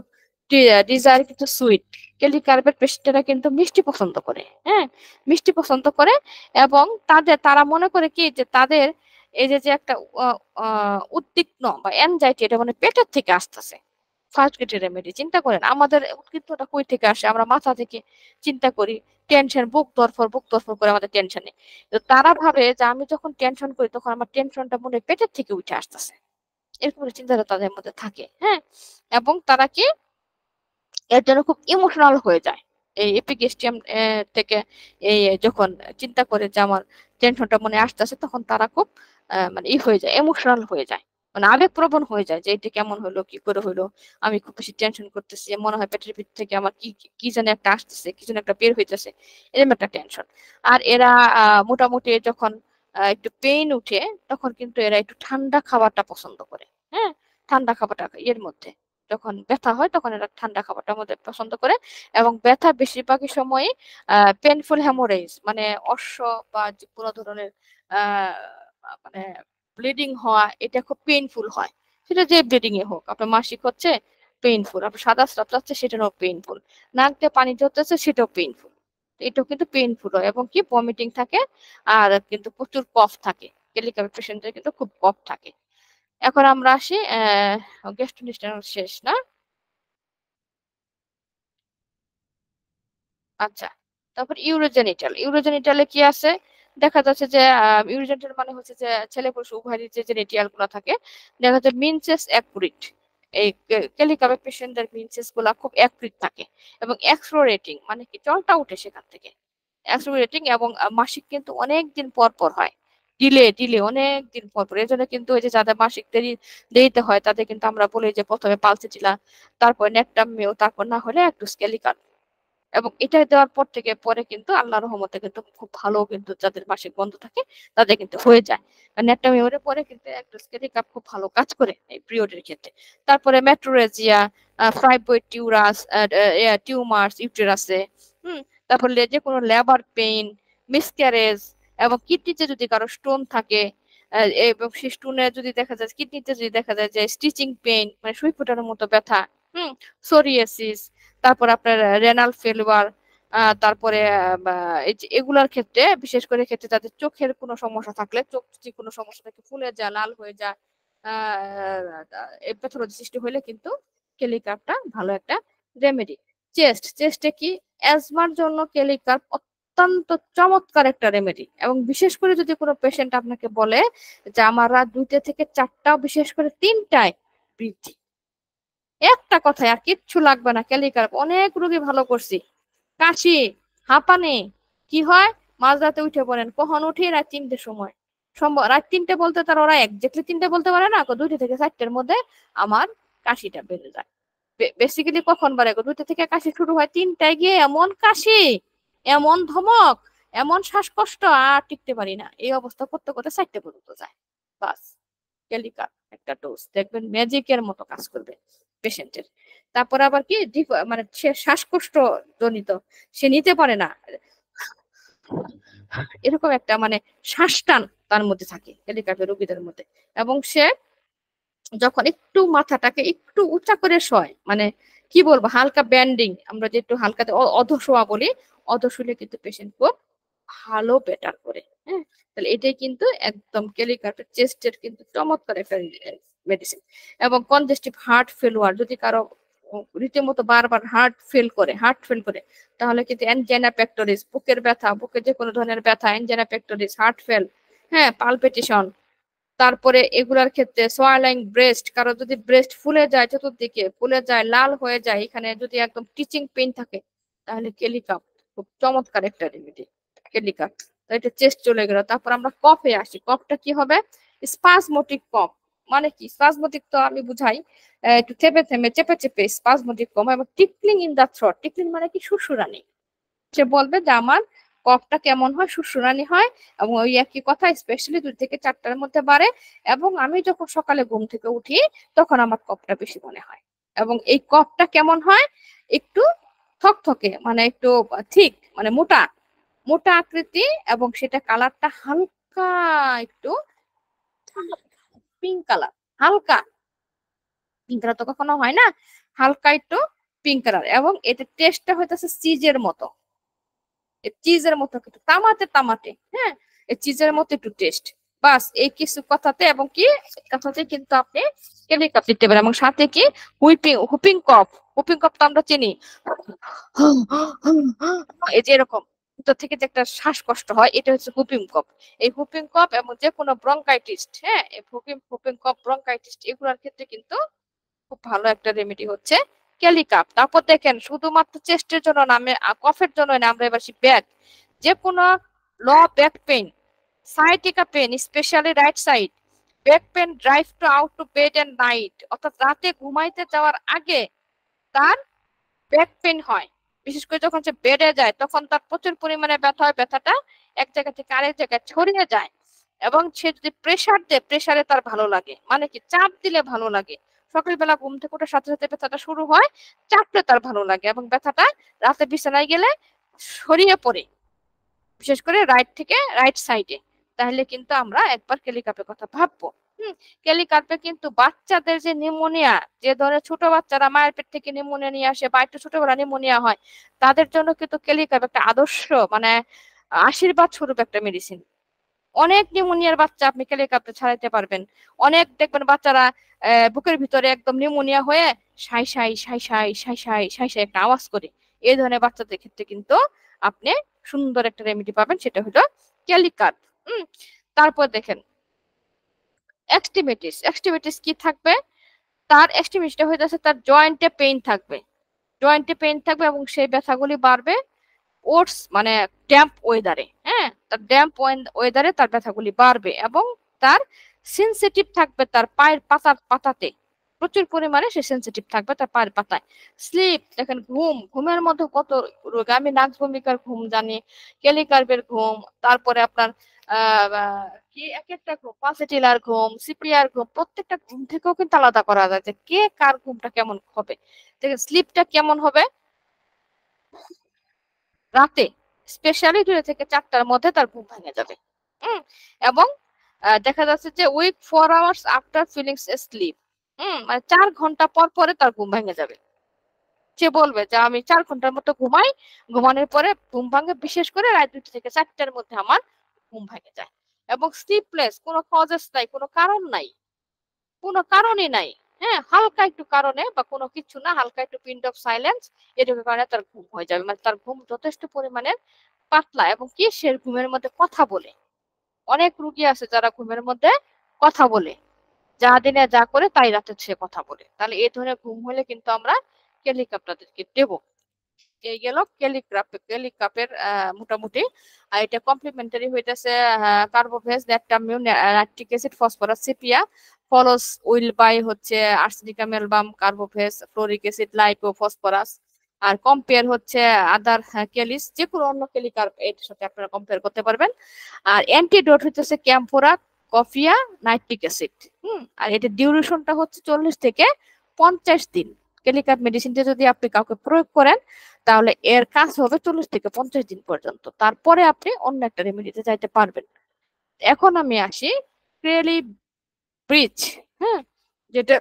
ডিজায়ার কিন্তু সুইট, কেলিকার্পের পেশেন্টরা কিন্তু মিষ্টি পছন্দ করে। হ্যাঁ, মিষ্টি পছন্দ করে, এবং তারা মনে করে কি যে তাদের এই যে যে একটা উদ্বিগ্ন বা অ্যাংজাইটি, এটা মানে পেটের থেকে আসতেছে। ফার্স্ট গ্রেডের রেমেডি, চিন্তা করেন আমাদের উদ্বিগ্নটা কই থেকে আসে, আমরা মাথা থেকে চিন্তা করি, টেনশন, বুক ধরফর করে আমাদের টেনশনে। তো তারা ভাবে যে আমি যখন টেনশন করি তখন আমার টেনশনটা মনে হয় পেটের থেকে উঠে আসতেছে, এরকম চিন্তাটা তাদের মধ্যে থাকে। হ্যাঁ, এবং তারা কি এর জন্য খুব ইমোশনাল হয়ে যায়। এই এপিগেস্টিয়াম থেকে এই যখন চিন্তা করে যে আমার টেনশনটা মনে আসতেছে, তখন তারা খুব মানে হয়ে যায়, এমোশনাল হয়ে যায়, মানে আবেগপ্রবণ হয়ে যায় যে এটা কেমন হলো, কি করে হলো, আমি খুব বেশি টেনশন করতেছি, মনে হয় পেটের ভিতর থেকে আমার কি কি যেন একটা আসতেছে, কি যেন একটা বের হইতেছে, এরকম একটা টেনশন। আর এরা মোটামুটি যখন একটু পেইন উঠে, তখন কিন্তু এরা একটু ঠান্ডা খাবারটা পছন্দ করে। হ্যাঁ, ঠান্ডা খাবারটা এর মধ্যে যখন ব্যথা হয় তখন এরা ঠান্ডা খাবারটা মধ্যে পছন্দ করে। এবং ব্যথা বেশিরভাগই সময় পেনফুল হ্যামোরেজ, মানে অশ্ব বা যে কোনো ধরনের আহ মানে ব্লিডিং হওয়া, এটা খুব পেইনফুল হয়। সেটা যে ব্লিডিং এ হোক, আপনার মাসিক হচ্ছে পেইনফুল, আপনার সাদা স্রাব যাচ্ছে সেটাও পেইনফুল, নাক দিয়ে পানি ঝরতেছে সেটাও পেইনফুল, এটাও কিন্তু পেইনফুল হয়, এবং কি ভমিটিং থাকে, আর কিন্তু প্রচুর কফ থাকে। কেলিকার পেশেন্টের কিন্তু খুব কফ থাকে। এখন আমরা আসি গ্যাস্ট্রোইন্টেস্টাইনাল, শেষ না? আচ্ছা, তারপর ইউরোজেনিটাল, ইউরোজেনিটালে কি আছে, দেখা যাচ্ছে যে ইউরোজেনিটাল মানে হচ্ছে যে ছেলে পুরুষ উভয়েরই যে জেনিটিয়াল গুলো থাকে, দেখা যাচ্ছে মিনসেস অ্যাকুরিট। এই কেলিকাবের পেশেন্টদের মিনসেস গুলা খুব অ্যাকুরিট থাকে, এবং এক্সপ্লোরেটিং, মানে কি জলটা উঠে সেখান থেকে, এক্সপ্লোরেটিং, এবং মাসিক কিন্তু অনেক দিন পর পর হয়, ডিলে ডিলে অনেক দিন পর পর। এর জন্য কিন্তু ওই যে যাদের মাসিক দেরিতে হয় তাদের কিন্তু আমরা বলি যে প্রথমে পালসেটিলা, তারপর নেকটাম মেও, তারপর না হলে একটু স্কেলিকাল। এবং এটা দেওয়ার পর থেকে পরে কিন্তু আল্লাহর রহমতে কিন্তু খুব ভালো, কিন্তু যাদের মাসিক বন্ধ থাকে তাদের কিন্তু হয়ে যায়। নেটটা মেমোরি পরে কিন্তু একটা স্কেটিক আপ খুব ভালো কাজ করে এই পিরিয়ডের ক্ষেত্রে। তারপরে মেট্রোরেজিয়া, ফাইব্রয়েড টিউমার্স ইউটেরাসে, হুম, তারপরে যে কোনো লেবার পেইন, মিসক্যারেজ, এবং কিডনিতে যদি কারো স্টোন থাকে, এবং সেই স্টোনে যদি দেখা যায়, কিডনিতে যদি দেখা যায় যে স্টিচিং পেইন, মানে সুই ফোটানোর মতো ব্যথা, হুম, সোরিয়াসিস, তারপর আপনার রেনাল ফেলুয়ার, তারপরে এই যে এগুলার ক্ষেত্রে, বিশেষ করে ক্ষেত্রে তাদের চোখের কোনো সমস্যা থাকলে, চোখ যদি কোনো সমস্যা থাকে, ফুলে যায়, লাল হয়ে যায়, প্যাথোলজি সৃষ্টি হলে কিন্তু কেলিকার্পটা ভালো একটা রেমেডি। চেস্টে কি, অ্যাজমার জন্য কেলিকার্প অত্যন্ত চমৎকার একটা রেমেডি। এবং বিশেষ করে যদি কোনো পেশেন্ট আপনাকে বলে যে আমার রাত 2টা থেকে 4টাও, বিশেষ করে 3টায় বৃদ্ধি, একটা কথায় আর কিচ্ছু লাগবে না, ক্যালিকার্প অনেক রোগী ভালো করছি। কাশি, হাঁপানি, কি হয় মাঝরাতে উঠে পড়েন, কখন উঠি রাত 3টের সময়, সম্ভব রাত 3টে বলতে তার ওরা একজাক্টলি 3টে বলতে পারে না, 2টা থেকে 4টের মধ্যে আমার কাশিটা বেড়ে যায়। বেসিক্যালি কখন বাড়ে, 2টা থেকে কাশি শুরু হয়, 3টায় গিয়ে এমন কাশি, এমন ধমক, এমন শ্বাসকষ্ট, আর টিকতে পারি না, এই অবস্থা করতে করতে 4টে পর্যন্ত যায়। বাস, ক্যালিকার একটা ডোজ দেখবেন ম্যাজিকের মতো কাজ করবে পেশেন্টের। তারপর আবার কি মানে সে শ্বাসকষ্ট জনিত, সে নিতে পারে না, এরকম একটা মানে শ্বাসটান তার মধ্যে থাকে ক্যালিকার্পের রোগীদের মধ্যে। এবং সে যখন একটু মাথাটাকে একটু উঁচা করে শোয়, মানে কি বলবো, হালকা ব্যান্ডিং, আমরা যে একটু হালকা অধঃশোয়া বলি, অধঃশুলে কিন্তু পেশেন্ট খুব ভালো বেটার করে। হ্যাঁ, তাহলে এটাই কিন্তু একদম ক্যালিকার্পের চেস্টের কিন্তু চমৎকার একটা মেডিসিন। এবং কনজেস্টিভ হার্ট ফেলুয়ার, যদি কারো রীতিমতো বারবার হার্ট ফেল করে, তাহলে কিন্তু অ্যানজাইনা পেক্টোরিস, বুকের ব্যথা, বুকে যে কোনো ধরনের ব্যথা, অ্যানজাইনা পেক্টোরিস, হার্ট ফেল, হ্যাঁ, পালপিটেশন, তারপরে এগুলার ক্ষেত্রে সোয়ালাইং ব্রেস্ট, কারো যদি ব্রেস্ট ফুলে যায়, চতুর্দিকে ফুলে যায়, লাল হয়ে যায়, এখানে যদি একদম টিচিং পেইন থাকে, তাহলে কেলিকাপ খুব চমৎকার একটা রেমেডি, কেলিকাপ। তো এটা চেস্ট চলে গেল। তারপর আমরা কফে আসি। কফটা কি হবে? স্পাজমোটিক কফ। মানে কি স্পাজমোটিক, তো আমি বুঝাই, একটু থেমে থেমে চেপে চেপে স্পাজমোটিক কফ, এবং tickling in the throat. Tickling মানে কি সুরসুরানি। সে বলবে যে আমার কফটা কেমন হয়, সুরসুরানি হয়, এবং ওই একই কথা স্পেশালি 2 থেকে 4টার মধ্যে বাড়ে, এবং আমি যখন সকালে ঘুম থেকে উঠি তখন আমার কফটা বেশি মনে হয়। এবং এই কফটা কেমন হয়? একটু থকথকে, মানে একটু ঠিক, মানে মোটা মোটা আকৃতি, এবং সেটা কালারটা হালকা একটু পিঙ্ক কালার, হালকা পিঙ্ক কালার তো কখনো হয় না, হালকা একটু পিঙ্ক কালার, এবং এটা টেস্টটা হইতেছে চিজের মতো, চিজের মতো কিন্তু তামাটে তামাটে, হ্যাঁ, এই চিজের মতো একটু টেস্ট। বাস এই কিছু কথাতে, এবং কি কথাতে কিন্তু আপনি কেমিক্যাল দিতে পারেন। এবং সাথে কি হুপিং কফ, হুপিং কফ তো আমরা চিনি, এই যে এরকম ভিতর থেকে যে একটা শ্বাসকষ্ট হয়, এটা হচ্ছে হুপিং কফ। এই হুপিং কফ এবং যে কোনো ব্রঙ্কাইটিস, হ্যাঁ, এই হুপিং হুপিং কফ, ব্রঙ্কাইটিস, এগুলোর ক্ষেত্রে কিন্তু খুব ভালো একটা রেমেডি হচ্ছে ক্যালিকাপ। তারপর দেখেন শুধুমাত্র চেস্টের জন্য না, কফের জন্য না, আমরা এবার ব্যাক, যে কোনো low back pain, sciatica pain, specially right side back pain, drive to out to bed and night, অর্থাৎ রাতে ঘুমাইতে যাওয়ার আগে তার ব্যাক পেন হয়, বিশেষ করে যখন সে বেডে যায় তখন তার প্রচুর পরিমাণে ব্যথা হয়, ব্যথাটা এক জায়গা থেকে আরেক জায়গায় ছড়িয়ে যায়। এবং সে যদি প্রেসার দেয়, প্রেসারে তার ভালো লাগে, মানে কি চাপ দিলে ভালো লাগে, সকালবেলা ঘুম থেকে ওঠার সাথে সাথে ব্যথাটা শুরু হয়, চাপলে তার ভালো লাগে, এবং ব্যথাটা রাতে বিছানায় গেলে সরিয়ে পড়ে, বিশেষ করে রাইট থেকে রাইট সাইডে। তাহলে কিন্তু আমরা একবার কেলিকাপের কথা ভাববো। কেলিকার্পে কিন্তু বাচ্চাদের যে নিউমোনিয়া, যে ধরনের ছোট বাচ্চারা মায়ের পেট থেকে নিউমোনিয়া নিয়ে আসে, বা একটু ছোটবেলা নিউমোনিয়া হয়, তাদের জন্য কিন্তু কেলিকার্প একটা আদর্শ, মানে আশীর্বাদ স্বরূপ একটা মেডিসিন। অনেক নিউমোনিয়ার বাচ্চা আপনি কেলিকাপে ছাড়াইতে পারবেন। অনেক দেখবেন বাচ্চারা বুকের ভিতরে একদম নিউমোনিয়া হয়ে সাই সাই সাই সাই সাই সাই সাই সাই একটা আওয়াজ করে, এই ধরনের বাচ্চাদের ক্ষেত্রে কিন্তু আপনি সুন্দর একটা রেমেডি পাবেন, সেটা হলো ক্যালিকার্প। তারপর দেখেন এক্সট্রিমিটিস। এক্সট্রিমিটিস কি থাকবে? তার এক্সট্রিমিটিসটা হয়ে যাচ্ছে তার জয়েন্টে পেইন থাকবে, জয়েন্টে পেইন থাকবে, এবং সেই ব্যথাগুলি বাড়বে ওটস, মানে ড্যাম্প ওয়েদারে, হ্যাঁ, তার ড্যাম্প ওয়েদারে তার ব্যথাগুলি বাড়বে, এবং তার সেনসিটিভ থাকবে তার পায়ের পাতাতে, প্রচুর পরিমাণে সে সেনসিটিভ থাকবে তার পায়ের পাতায়। স্লিপ দেখেন, ঘুমের মধ্যে কত রোগ, আমি নাক ভূমিকার ঘুম জানি, কেলিকার্পের ঘুম, তারপরে আপনার কি এক একটা ঘুম, পাসেটিলার ঘুম, সিপিআর ঘুম, প্রত্যেকটা ঘুম থেকেও কিন্তু আলাদা করা যায় যে কে কার ঘুমটা কেমন হবে। দেখেন স্লিপটা কেমন হবে, রাতে স্পেশালি 2 থেকে 4টার মধ্যে তার ঘুম ভেঙে যাবে। এবং দেখা যাচ্ছে যে weak 4 hours after feelings sleep, মানে 4 ঘন্টা পর পরে তার ঘুম ভেঙে যাবে। সে বলবে যে আমি 4 ঘন্টার মতো ঘুমাই, ঘুমানোর পরে ঘুম ভাঙে, বিশেষ করে রাত 2 থেকে 4টার মধ্যে আমার ঘুম ভেঙে যায়। এবং স্লিপলেস কোনো কজেস নাই, কোনো কারণ নাই, কোনো কারণই নাই, হ্যাঁ, হালকা একটু কারণে বা কোনো কিছু না, হালকা একটু পিন্ড অফ সাইলেন্স, এটুকু কারণে তার ঘুম হয়ে যাবে। মানে তার ঘুম যথেষ্ট পরিমাণে পাতলা, এবং কি সে ঘুমের মধ্যে কথা বলে। অনেক রুগী আছে যারা ঘুমের মধ্যে কথা বলে, যা দিনে যা করে তাই রাতে সে কথা বলে। তাহলে এই ধরনের ঘুম হলে কিন্তু আমরা কেলিক আপনাদেরকে দেবো। এই গেল কেলিকাপের মোটামুটি। আর এটা কমপ্লিমেন্টারি হইতেছে carbo veg, natrum, lactic acid, phosphorus, sepia, follows well by হচ্ছে arsenicum album, carbo veg, fluoric acid, lyco, phosphorus. আর কম্পেয়ার হচ্ছে আদার কেলিস, যে কোনো অন্য কেলিকার্ব এর সাথে আপনারা কম্পেয়ার করতে পারবেন। আর অ্যান্টিডোট হচ্ছে ক্যাম্ফোরা, কফিয়া, নাইট্রিক অ্যাসিড। আর এটার ডিউরেশনটা হচ্ছে 40 থেকে 50 দিন। কেলিকার্ব মেডিসিনটা যদি আপনি কাউকে প্রয়োগ করেন, তাহলে এর কাজ হবে 40 থেকে 50 দিন পর্যন্ত। তারপরে আপনি অন্য একটা রেমেডিতে যাইতে পারবেন। এখন আমি আসি ক্রেলি ব্রিজ। হ্যাঁ, যেটা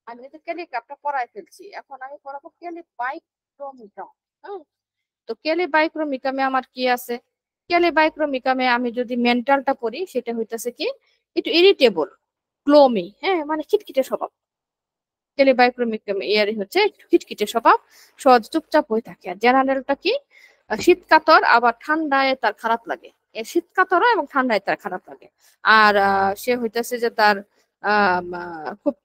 আমি তো কেলিক আপটা পড়াই ফেলছি, এখন আমি পড়াবো কেলি বাইক্রোমিকাম। হ্যাঁ, তো কেলি বাইক্রোমিকামে আমার কি আছে? কেলি বাইক্রোমিকামে আমি যদি মেন্টালটা পড়ি, সেটা হইতেছে কি, একটু ইরিটেবল, ক্লোমি, হ্যাঁ মানে খিটখিটে স্বভাব। টেলিবায়োক্রোমিক ইয়ারই হচ্ছে একটু খিটখিটে স্বভাব, সহজ চুপচাপ হয়ে থাকে। আর জেনারেলটা কি, শীত কাতর, আবার ঠান্ডায় তার খারাপ লাগে। শীত কাতরও এবং ঠান্ডায় তার খারাপ লাগে। আর সে হইতেছে যে তার খুব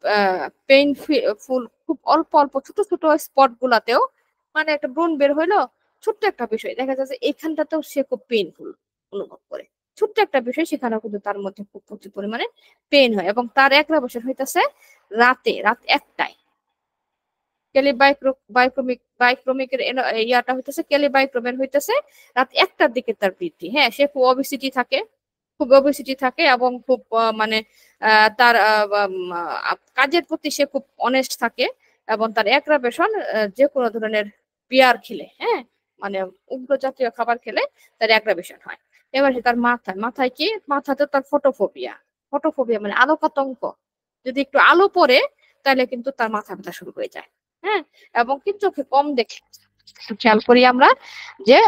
পেইনফুল, খুব অল্প অল্প ছোট ছোট স্পট গুলাতেও, মানে একটা ব্রণ বের হইলো, ছোট্ট একটা বিষয় দেখা যাচ্ছে এখানটাতেও সে খুব পেইনফুল অনুভব করে। ছোট্ট একটা বিষয়, সেখানেও কিন্তু তার মধ্যে খুব প্রচুর পরিমাণে পেইন হয়। এবং তার একলা বছর হইতেছে রাত 1টায়। বাইক্রোমিকের ইয়াটা হইতেছে, বাইক্রোমের হইতেছে রাত 1টার দিকে তার বৃদ্ধি। হ্যাঁ, সে খুব অবিসিটি থাকে, খুব অবিসিটি থাকে, এবং খুব মানে তার কাজের প্রতি সে খুব অনেস্ট থাকে। এবং তার অ্যাগ্রাভেশন যে কোনো ধরনের বিয়ার খেলে, হ্যাঁ মানে উগ্র জাতীয় খাবার খেলে তার অ্যাগ্রাভেশন হয়। এবার তার মাথায় কি, মাথাতে তার ফটোফোবিয়া। ফটোফোবিয়া মানে আলোকাতঙ্ক, যদি একটু আলো পড়ে তাহলে কিন্তু তার মাথা ব্যথা শুরু হয়ে যায়। হ্যাঁ, এবং কি চোখে কম দেখে, খেয়াল করি আমরা যে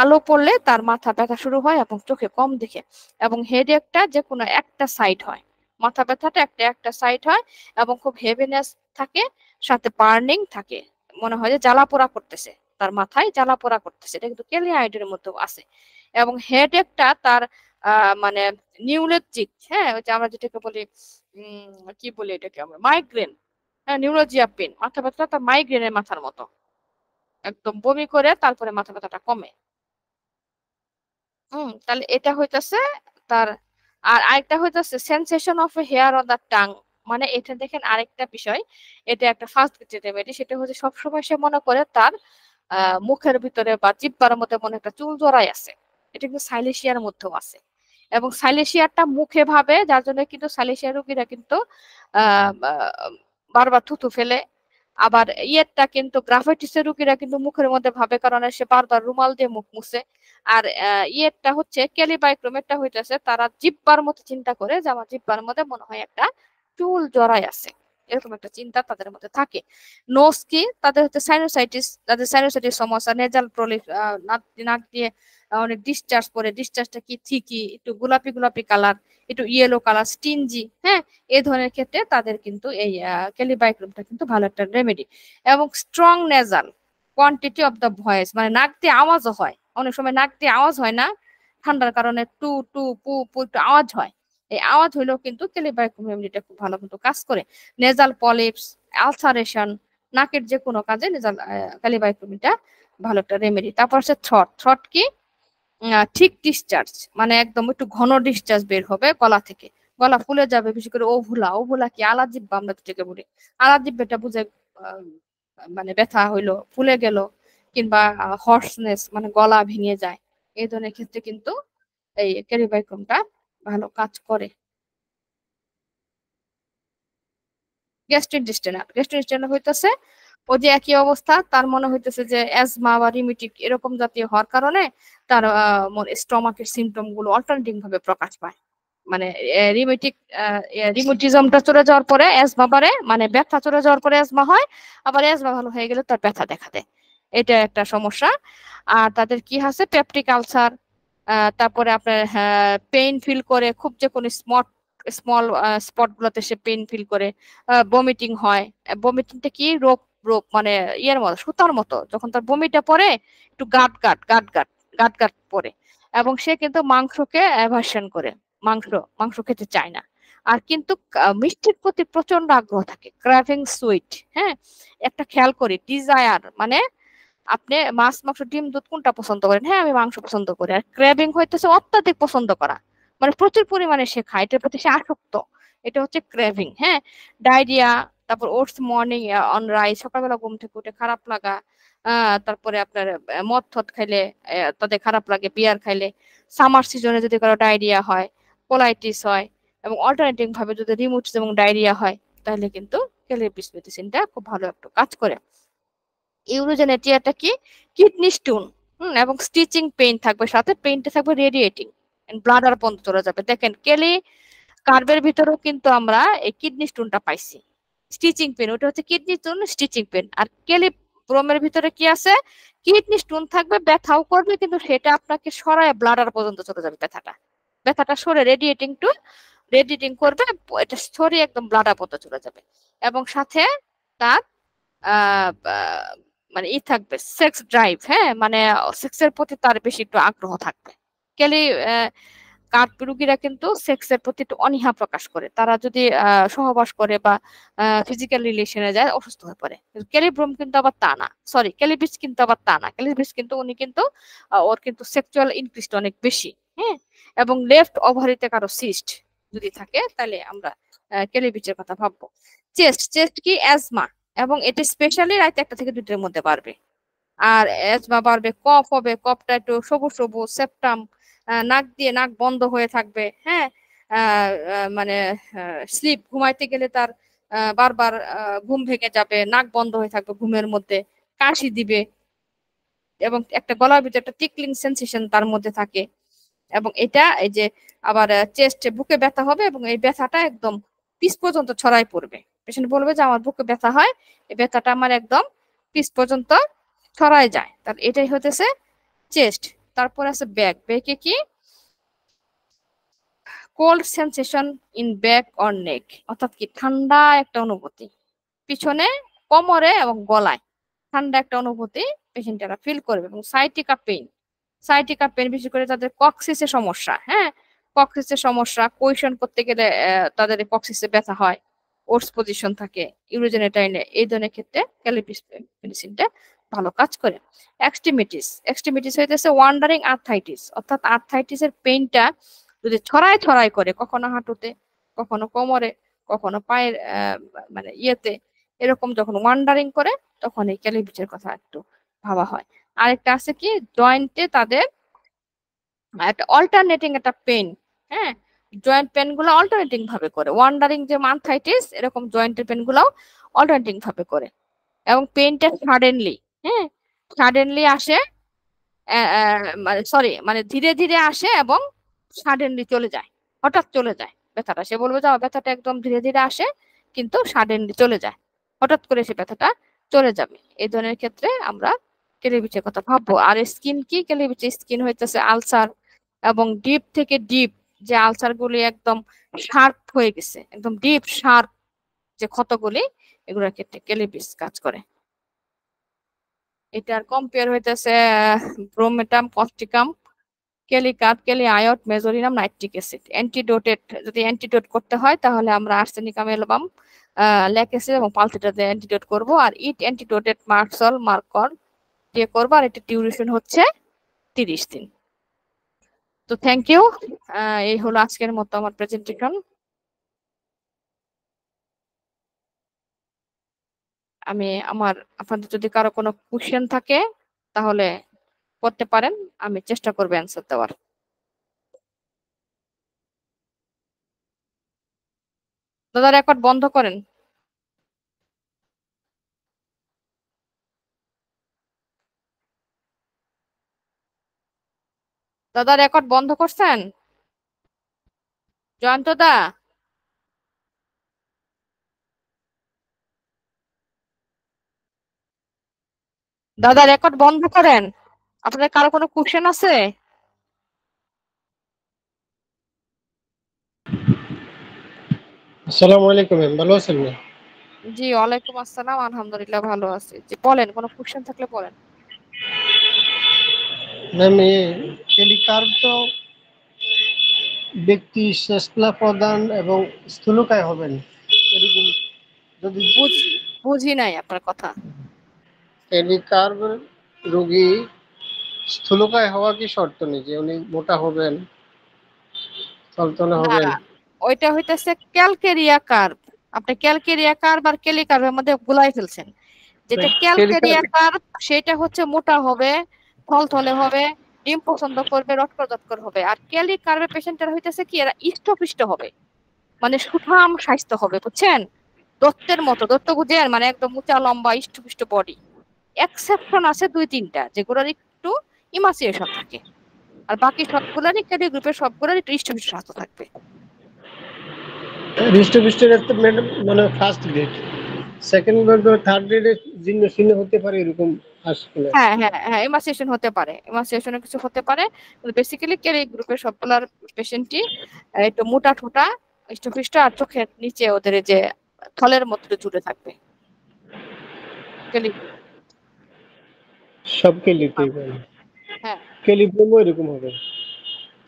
আলো পড়লে তার মাথা ব্যথা শুরু হয় এবং চোখে কম দেখে। এবং হেডেকটা যে কোনো একটা সাইড হয়, মাথা ব্যথাটা একটা একটা সাইড হয়, এবং খুব হেভিনেস থাকে, সাথে বার্নিং থাকে, মনে হয় যে জ্বালা পোড়া করতেছে, তার মাথায় জ্বালা পোড়া করতেছে। এটা কিন্তু কেলিয়াইডের মধ্যেও আছে। এবং হেডেকটা তার মানে নিউরোলজিক, হ্যাঁ ওই যে আমরা যেটাকে বলি কি বলি এটাকে আমরা, মাইগ্রেন। হ্যাঁ, নিউরোজিয়া পেন, মাথা ব্যথা তার মাইগ্রেনের মাথার মতো, একদম বমি করে তারপরে মাথা ব্যথাটা কমে। তাহলে এটা হইতাছে তার। আর আরেকটা হইতাছে sensation of hair on the tongue. মানে এটা দেখেন আরেকটা বিষয়, এটা একটা ফার্স্ট রেমেডি। সেটা হচ্ছে সবসময় সে মনে করে তার মুখের ভিতরে বা জিহ্বার মধ্যে মনে একটা চুল জড়াই আছে। এটা কিন্তু সাইলেশিয়ার মধ্যেও আছে। এবং সাইলেশিয়ারটা মুখে ভাবে, যার জন্য কিন্তু সাইলেশিয়া রোগীরা কিন্তু আহ আহ, বারবার থুতু ফেলে। আবার ইয়েরটা কিন্তু গ্রাফাইটিসের রোগীরা কিন্তু মুখের মধ্যে ভাবে, কারণ সে বারবার রুমাল দিয়ে মুখ মুছে। আর ইয়েরটা হচ্ছে ক্যালিবাইক্রোমেরটা হইতেছে তারা জিব্বার মতো চিন্তা করে যে আমার জিব্বার মধ্যে মনে হয় একটা চুল জড়াই আছে, এরকম একটা চিন্তা তাদের মধ্যে থাকে। নোজ কি, তাদের হচ্ছে সাইনোসাইটিস, তাদের সাইনোসাইটিস সমস্যা, নেজাল প্রলিপ, নাক দিয়ে অনেক ডিসচার্জ করে, ডিসচার্জটা কি ঠিকই একটু গোলাপি গোলাপি কালার, একটু ইয়েলো কালার, স্টিনজি। হ্যাঁ, এই ধরনের ক্ষেত্রে তাদের কিন্তু এই ক্যালিবাইক্রোমটা কিন্তু ভালো একটা রেমেডি। এবং strong nasal quantity of the voice, মানে নাক দিয়ে আওয়াজও হয়, অনেক সময় নাক দিয়ে আওয়াজ হয় না, ঠান্ডার কারণে টু টু পু পু একটু আওয়াজ হয়। এই আওয়াজ হইলেও কিন্তু ক্যালিবাইক্রোম রেমেডিটা খুব ভালো কিন্তু কাজ করে। নেজাল পলিপস, আলসারেশন, নাকের যে কোনো কাজে নেজাল ক্যালিবাইক্রোমটা ভালো একটা রেমেডি। তারপর হচ্ছে থ্রট। থ্রট কি, ঠিক ডিসচার্জ, মানে একদম একটু ঘন ডিসচার্জ বের হবে গলা থেকে, গলা ফুলে যাবে, বিশেষ করে ওভুলা। ওভুলা কি, আলা জিব্বা আমরা যেটাকে বলি, আলা জিব্বাটা বুঝে আহ, মানে ব্যথা হইলো, ফুলে গেল, কিংবা হর্সনেস মানে গলা ভেঙে যায়, এই ধরনের ক্ষেত্রে কিন্তু এই ক্যালিবাইক্রমটা ভালো কাজ করে। গ্যাস্ট্রিনটেস্টিনাল হইতেছে ও যে একই অবস্থা, তার মনে হইতেছে যে অ্যাজমা বা রিমিটিক এরকম জাতীয় হওয়ার কারণে তার স্টমাকের সিমটম গুলো অল্টারনেটিভ ভাবে প্রকাশ পায়। মানে রিমেটিক রিমোটিজমটা চলে যাওয়ার পরে অ্যাজমা বাড়ে, মানে ব্যথা চলে যাওয়ার পরে অ্যাজমা হয়, আবার অ্যাজমা ভালো হয়ে গেলে তার ব্যথা দেখা দেয়। এটা একটা সমস্যা। আর তাদের কি আছে, পেপটিক আলসার, তারপরে আপনার পেইন ফিল করে খুব, যে কোনো স্মট স্মল স্পট গুলোতে সে পেইন ফিল করে, বমিটিং হয়। বমিটিংটা কি, রোপ রোপ মানে ইয়ের মতো, সুতার মতো, যখন তার বমিটা পড়ে একটু গাট গাট পড়ে, এবং সে কিন্তু মাংসকে অ্যাভার্সন করে, মাংস মাংস খেতে চায় না। আর কিন্তু মিষ্টির প্রতি প্রচন্ড আগ্রহ থাকে, ক্র্যাভিং সুইট। হ্যাঁ, একটা খেয়াল করি, ডিজায়ার মানে আপনি মাছ মাংস ডিম দুধ কোনটা পছন্দ করেন? হ্যাঁ, আমি মাংস পছন্দ করি। আর ক্র্যাভিং হইতেছে অত্যাধিক পছন্দ করা, মানে প্রচুর পরিমাণে সে খায়, এটার প্রতি সে আসক্ত। এটা হচ্ছে ক্র্যাভিং। হ্যাঁ, ডায়রিয়া, তারপর ওটস মর্নিং অন রাইস, সকালবেলা ঘুম থেকে উঠে খারাপ লাগা, তারপরে আপনার মদ থদ খাইলে তাদের খারাপ লাগে, বিয়ার খাইলে, সামার সিজনে যদি কারো ডায়রিয়া হয়, কোলাইটিস হয়, এবং অল্টারনেটিভ ভাবে যদি রিমুটস এবং ডায়রিয়া হয়, তাহলে কিন্তু ক্যালিপিস মেডিসিনটা খুব ভালো একটা কাজ করে। ইউরোজেনেটিয়াটা কি, কিডনি স্টোন, এবং স্টিচিং পেইন থাকবে, সাথে পেইনটা থাকবে রেডিয়েটিং, ব্লাডার পর্যন্ত চলে যাবে। দেখেন কেলি কার্বের ভিতরেও কিন্তু আমরা এই কিডনি স্টোনটা পাইছি, স্টিচিং পেন, ওটা হচ্ছে কিডনি স্টোন, স্টিচিং পেন। আর কেলি ব্রোমের ভিতরে কি আছে, কিডনি স্টোন থাকবে, ব্যথাও করবে, কিন্তু সেটা আপনাকে সরায় ব্লাডার পর্যন্ত চলে যাবে, ব্যথাটা ব্যথাটা সরে রেডিয়েটিং করবে, এটা সরিয়ে একদম ব্লাডার পর্যন্ত চলে যাবে। এবং সাথে তার মানে ই থাকবে, সেক্স ড্রাইভ। হ্যাঁ, মানে সেক্সের প্রতি তার বেশি একটু আগ্রহ থাকবে। কেলি কাঠ রুগীরা কিন্তু সেক্সের প্রতি একটু অনীহা প্রকাশ করে, তারা যদি সহবাস করে বা ফিজিক্যাল রিলেশনে যায় অসুস্থ হয়ে পড়ে। ক্যালিব্রোম কিন্তু আবার তা না, সরি ক্যালিবিস কিন্তু আবার তা না। ক্যালিবিস কিন্তু উনি কিন্তু ওর কিন্তু সেক্সুয়াল ইনক্রিজটা অনেক বেশি। হ্যাঁ, এবং লেফট ওভারিতে কারো সিস্ট যদি থাকে, তাহলে আমরা ক্যালিবিসের কথা ভাববো। চেস্ট কি, অ্যাজমা, এবং এটা স্পেশালি রাত 1টা থেকে 2টার মধ্যে বাড়বে। আর অ্যাজমা বাড়বে, কফ হবে, কফটা একটু সবুজ সবুজ সেপ্টাম, নাক দিয়ে নাক বন্ধ হয়ে থাকবে। হ্যাঁ, মানে স্লিপ, ঘুমাইতে গেলে তার বারবার ঘুম ভেঙে যাবে, নাক বন্ধ হয়ে থাকবে ঘুমের মধ্যে, কাশি দিবে, এবং একটা গলার ভিতরে একটা টিকলিং সেন্সেশন তার মধ্যে থাকে। এবং এটা এই যে আবার চেস্টে বুকে ব্যথা হবে, এবং এই ব্যথাটা একদম পিস পর্যন্ত ছড়াই পড়বে। পেশেন্ট বলবে যে আমার বুকে ব্যথা হয়, এই ব্যথাটা আমার একদম পিস পর্যন্ত ছড়ায় যায়, তার এটাই হতেছে চেস্ট। তারপর আছে ব্যাক, ব্যাকে কি, cold sensation in back or neck, অর্থাৎ কি ঠান্ডা একটা অনুভূতি পিছনে, কোমরে এবং গলায় ঠান্ডা একটা অনুভূতি পেশেন্টেরা ফিল করবে। এবং সাইটিকা পেন বিশেষ করে যাদের কক্সিসের সমস্যা। হ্যাঁ, কক্সিসের সমস্যা, কোয়েশন করতে গেলে তাদের কক্সিসে ব্যথা হয়, ওটস পজিশন থাকে, ইউরোজেনেটাইনে, এই ধরনের ক্ষেত্রে ক্যালিপিস মেডিসিনটা ভালো কাজ করে। এক্সট্রিমিটিস হইতেছে ওয়ান্ডারিং আর্থাইটিস, অর্থাৎ আর্থাইটিসের পেইনটা যদি ছড়ায় ছড়ায় করে, কখনো হাঁটুতে, কখনো কোমরে, কখনো পায়ের মানে ইয়েতে, এরকম যখন ওয়ান্ডারিং করে, তখন এই ক্যালিপিসের কথা একটু ভাবা হয়। আরেকটা আছে কি, জয়েন্টে তাদের একটা অল্টারনেটিং একটা পেন। হ্যাঁ, জয়েন্ট পেন গুলো অল্টারনেটিং ভাবে করে, ওয়ান্ডারিং যে মানথাইটিস, এরকম জয়েন্টের পেন গুলো অল্টারনেটিং ভাবে করে। এবং পেনটা সাডেনলি, হ্যাঁ, সাডেনলি আসে, মানে সরি, মানে ধীরে ধীরে আসে এবং সাডেনলি চলে যায়, হঠাৎ চলে যায় ব্যথাটা। সে বলবে যে আমার ব্যথাটা একদম ধীরে ধীরে আসে, কিন্তু সাডেনলি চলে যায়, হঠাৎ করে সে ব্যথাটা চলে যাবে। এই ধরনের ক্ষেত্রে আমরা কেলিবিচের কথা ভাববো। আর স্কিন কি, কেলিবিচের স্কিন হইতেছে আলসার, এবং ডিপ থেকে ডিপ যে আলসার গুলি একদম শার্প হয়ে গেছে, একদম ডিপ শার্প যে ক্ষতগুলি, এগুলোর ক্ষেত্রে কেলিবিস কাজ করে। এটার কম্পেয়ার হইতেছে ব্রোমেটাম, কস্টিকাম, কেলিকাট, কেলিআয়ট, মেজোরিনাম, নাইট্রিক অ্যাসিড। অ্যান্টিডোটেড যদি অ্যান্টিডোট করতে হয়, তাহলে আমরা আর্সেনিকাম, অ্যালবাম, ল্যাক অ্যাসিড এবং পালসিটা দিয়ে অ্যান্টিডোট করব। আর ইট অ্যান্টিডোটেড মার্কসল মার্কর দিয়ে করবো। আর এটা ডিউরেশন হচ্ছে 30 দিন। তো থ্যাংক ইউ, এই হলো আজকের মতো আমার প্রেজেন্টেশন। আমি আপনাদের যদি কারো কোনো কোশ্চেন থাকে, তাহলে করতে পারেন, আমি চেষ্টা করবো অ্যান্সার দেওয়ার। দাদা রেকর্ড বন্ধ করেন। দাদা রেকর্ড বন্ধ করছেন? জয়ন্ত দা, দাদা রেকর্ড বন্ধ করেন। আপনাদের কারো কোনো কোশ্চেন আছে? আসসালামু আলাইকুম ম্যাম, ভালো আছেন না? জি, ওয়ালাইকুম আসসালাম। আলহামদুলিল্লাহ ভালো আছি। জি, বলেন, কোনো কোশ্চেন থাকলে বলেন। ম্যাম, টেলিকার্ভ তো ব্যক্তি শ্লেষ্মা প্রদান এবং স্থূলকায় হবেন এরকম। যদি বুঝ বুঝি নাই আপনার কথা। টেলিকার্ভ রোগী স্থূলকায় হওয়া কি শর্ত নেই যে উনি মোটা হবেন, থলথলে না, হবেন? ওইটা হইতেছে ক্যালকেরিয়া কার্ভ। আপনি ক্যালকেরিয়া কার্ভ আর কেলি কার্ভের মধ্যে গুলাই ফেলছেন। যেটা টেলিকার্ভ ক্যালকেরিয়া কার্ভ সেটা হচ্ছে মোটা হবে, থলথলে হবে, ডিম পছন্দ করবে, রটকর হবে। আর কেলি কার্ভের পেশেন্টের হইতেছে কি, এরা ইষ্টপিষ্ট হবে, মানে সুঠাম স্বাস্থ্য হবে, বুঝছেন? দত্তের মতো, দত্ত বুঝেন, মানে একদম উঁচা লম্বা ইষ্টপিষ্ট বডি। এক্সেপশন আছে দুই তিনটা, যেগুলোর একটু ইমাসিয়েশন থাকে। আর বাকি সবগুলোরই ক্যাডি গ্রুপের সবগুলোরই একটু ইষ্টপিষ্ট স্বাস্থ্য থাকবে। হৃষ্টপুষ্টের একটা মানে ফার্স্ট গ্রেড, সেকেন্ড গ্রেড বা থার্ড গ্রেডের জীর্ণ শীর্ণ হতে পারে এরকম আসলে। হ্যাঁ হ্যাঁ হ্যাঁ, ইমাসিয়েশন হতে পারে, ইমাসিয়েশনের কিছু হতে পারে। বেসিক্যালি ক্যাডি গ্রুপের সবগুলার পেশেন্টই একটু মোটা ঠোঁটা, ইষ্টপিষ্ট, আর চোখের নিচে ওদের এই যে থলের মতো জুড়ে থাকবে ক্যালি গ্রুপ। সব কেলিতেই পারে, হ্যাঁ, কেলিব্রমও এরকম হবে।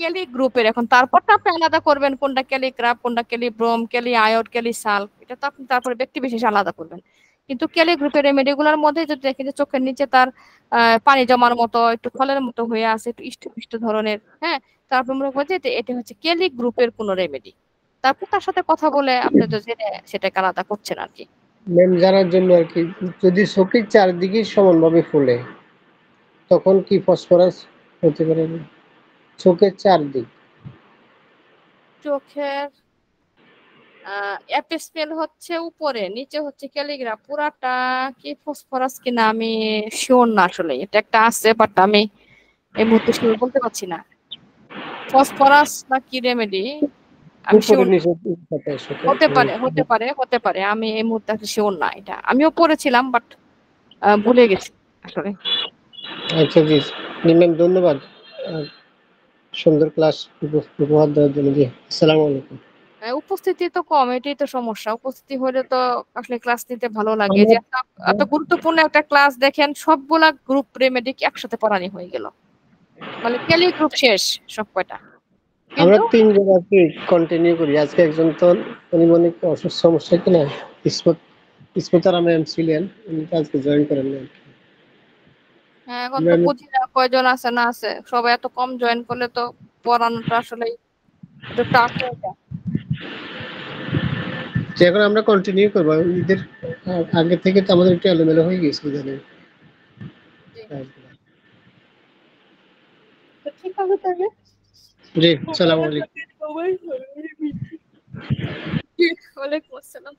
ক্যালি গ্রুপের এখন তারপরটা আপনি আলাদা করবেন, কোনটা ক্যালিগ্রাফ, কোনটা ক্যালিব্রোম, ক্যালি আয়োড, ক্যালি সালফ, এটা তো আপনি তারপরে ব্যক্তি বিশেষে আলাদা করবেন। কিন্তু ক্যালি গ্রুপের রেমেডিগুলোর মধ্যে যদি দেখেন যে চোখের নিচে তার পানি জমার মতো, একটু ফলের মতো হয়ে আছে, একটু ইষ্ট ধরনের, হ্যাঁ, তারপর মনে করবো যে এটা হচ্ছে ক্যালি গ্রুপের কোনো রেমেডি। তারপর তার সাথে কথা বলে আপনি তো জেনে সেটাকে আলাদা করছেন আর কি। ম্যাম, জানার জন্য আর কি, যদি চোখের চারদিকে সমানভাবে ফুলে তখন কি ফসফরাস হতে পারে না? চোখের চারদিক। চোখের অ্যাপিসমেল হচ্ছে উপরে, নিচে হচ্ছে ক্যালিগ্রাফ, পুরাটা কি ফসফরাস কিনা আমি শিওর না, আসলে এটা একটা আছে, বাট আমি এই মুহূর্তে শিওর বলতে পারছি না ফসফরাস না কি রেমেডি, আমি উপরে শিওর। নিচে হতে পারে, হতে পারে, হতে পারে, আমি এই মুহূর্তে শিওর না, এটা আমিও পড়েছিলাম বাট ভুলে গেছি আসলে। আচ্ছা জি, ম্যাম ধন্যবাদ সুন্দর ক্লাস উপহার দেওয়ার জন্য। জি, আসসালামু আলাইকুম। উপস্থিতি তো কম, এটাই তো সমস্যা। উপস্থিতি হলে তো আসলে ক্লাস নিতে ভালো লাগে, যে আমার এত গুরুত্বপূর্ণ একটা ক্লাস দেখেন সবগুলা গ্রুপ রেমেডি একসাথে পড়ানি হয়ে গেল, মানে ক্যালি গ্রুপ শেষ সব কয়টা। আমরা কিন্তু তিনজন আর কি কন্টিনিউ করি। আজকে একজন তো উনি মনে একটু অসুস্থ সমস্যা কিনা, ইসমতারা ম্যাম ছিলেন, উনি তো আজকে জয়েন করেন না। হ্যাঁ, এখন তো ম্যাম, বুঝি না কয়জন আছে না আছে, সবাই এত কম জয়েন করলে তো পড়ানোটা আসলে একটু টাফ হয়ে যায়। যে এখন আমরা কন্টিনিউ করবো ঈদের আগে থেকে, তো আমাদের একটু এলোমেলো হয়ে গেছে জানেন। জি, তো ঠিক আছে তাহলে। জি, সালাম আলাইকুম। সবাই, জি, ওয়ালাইকুম আসসালাম।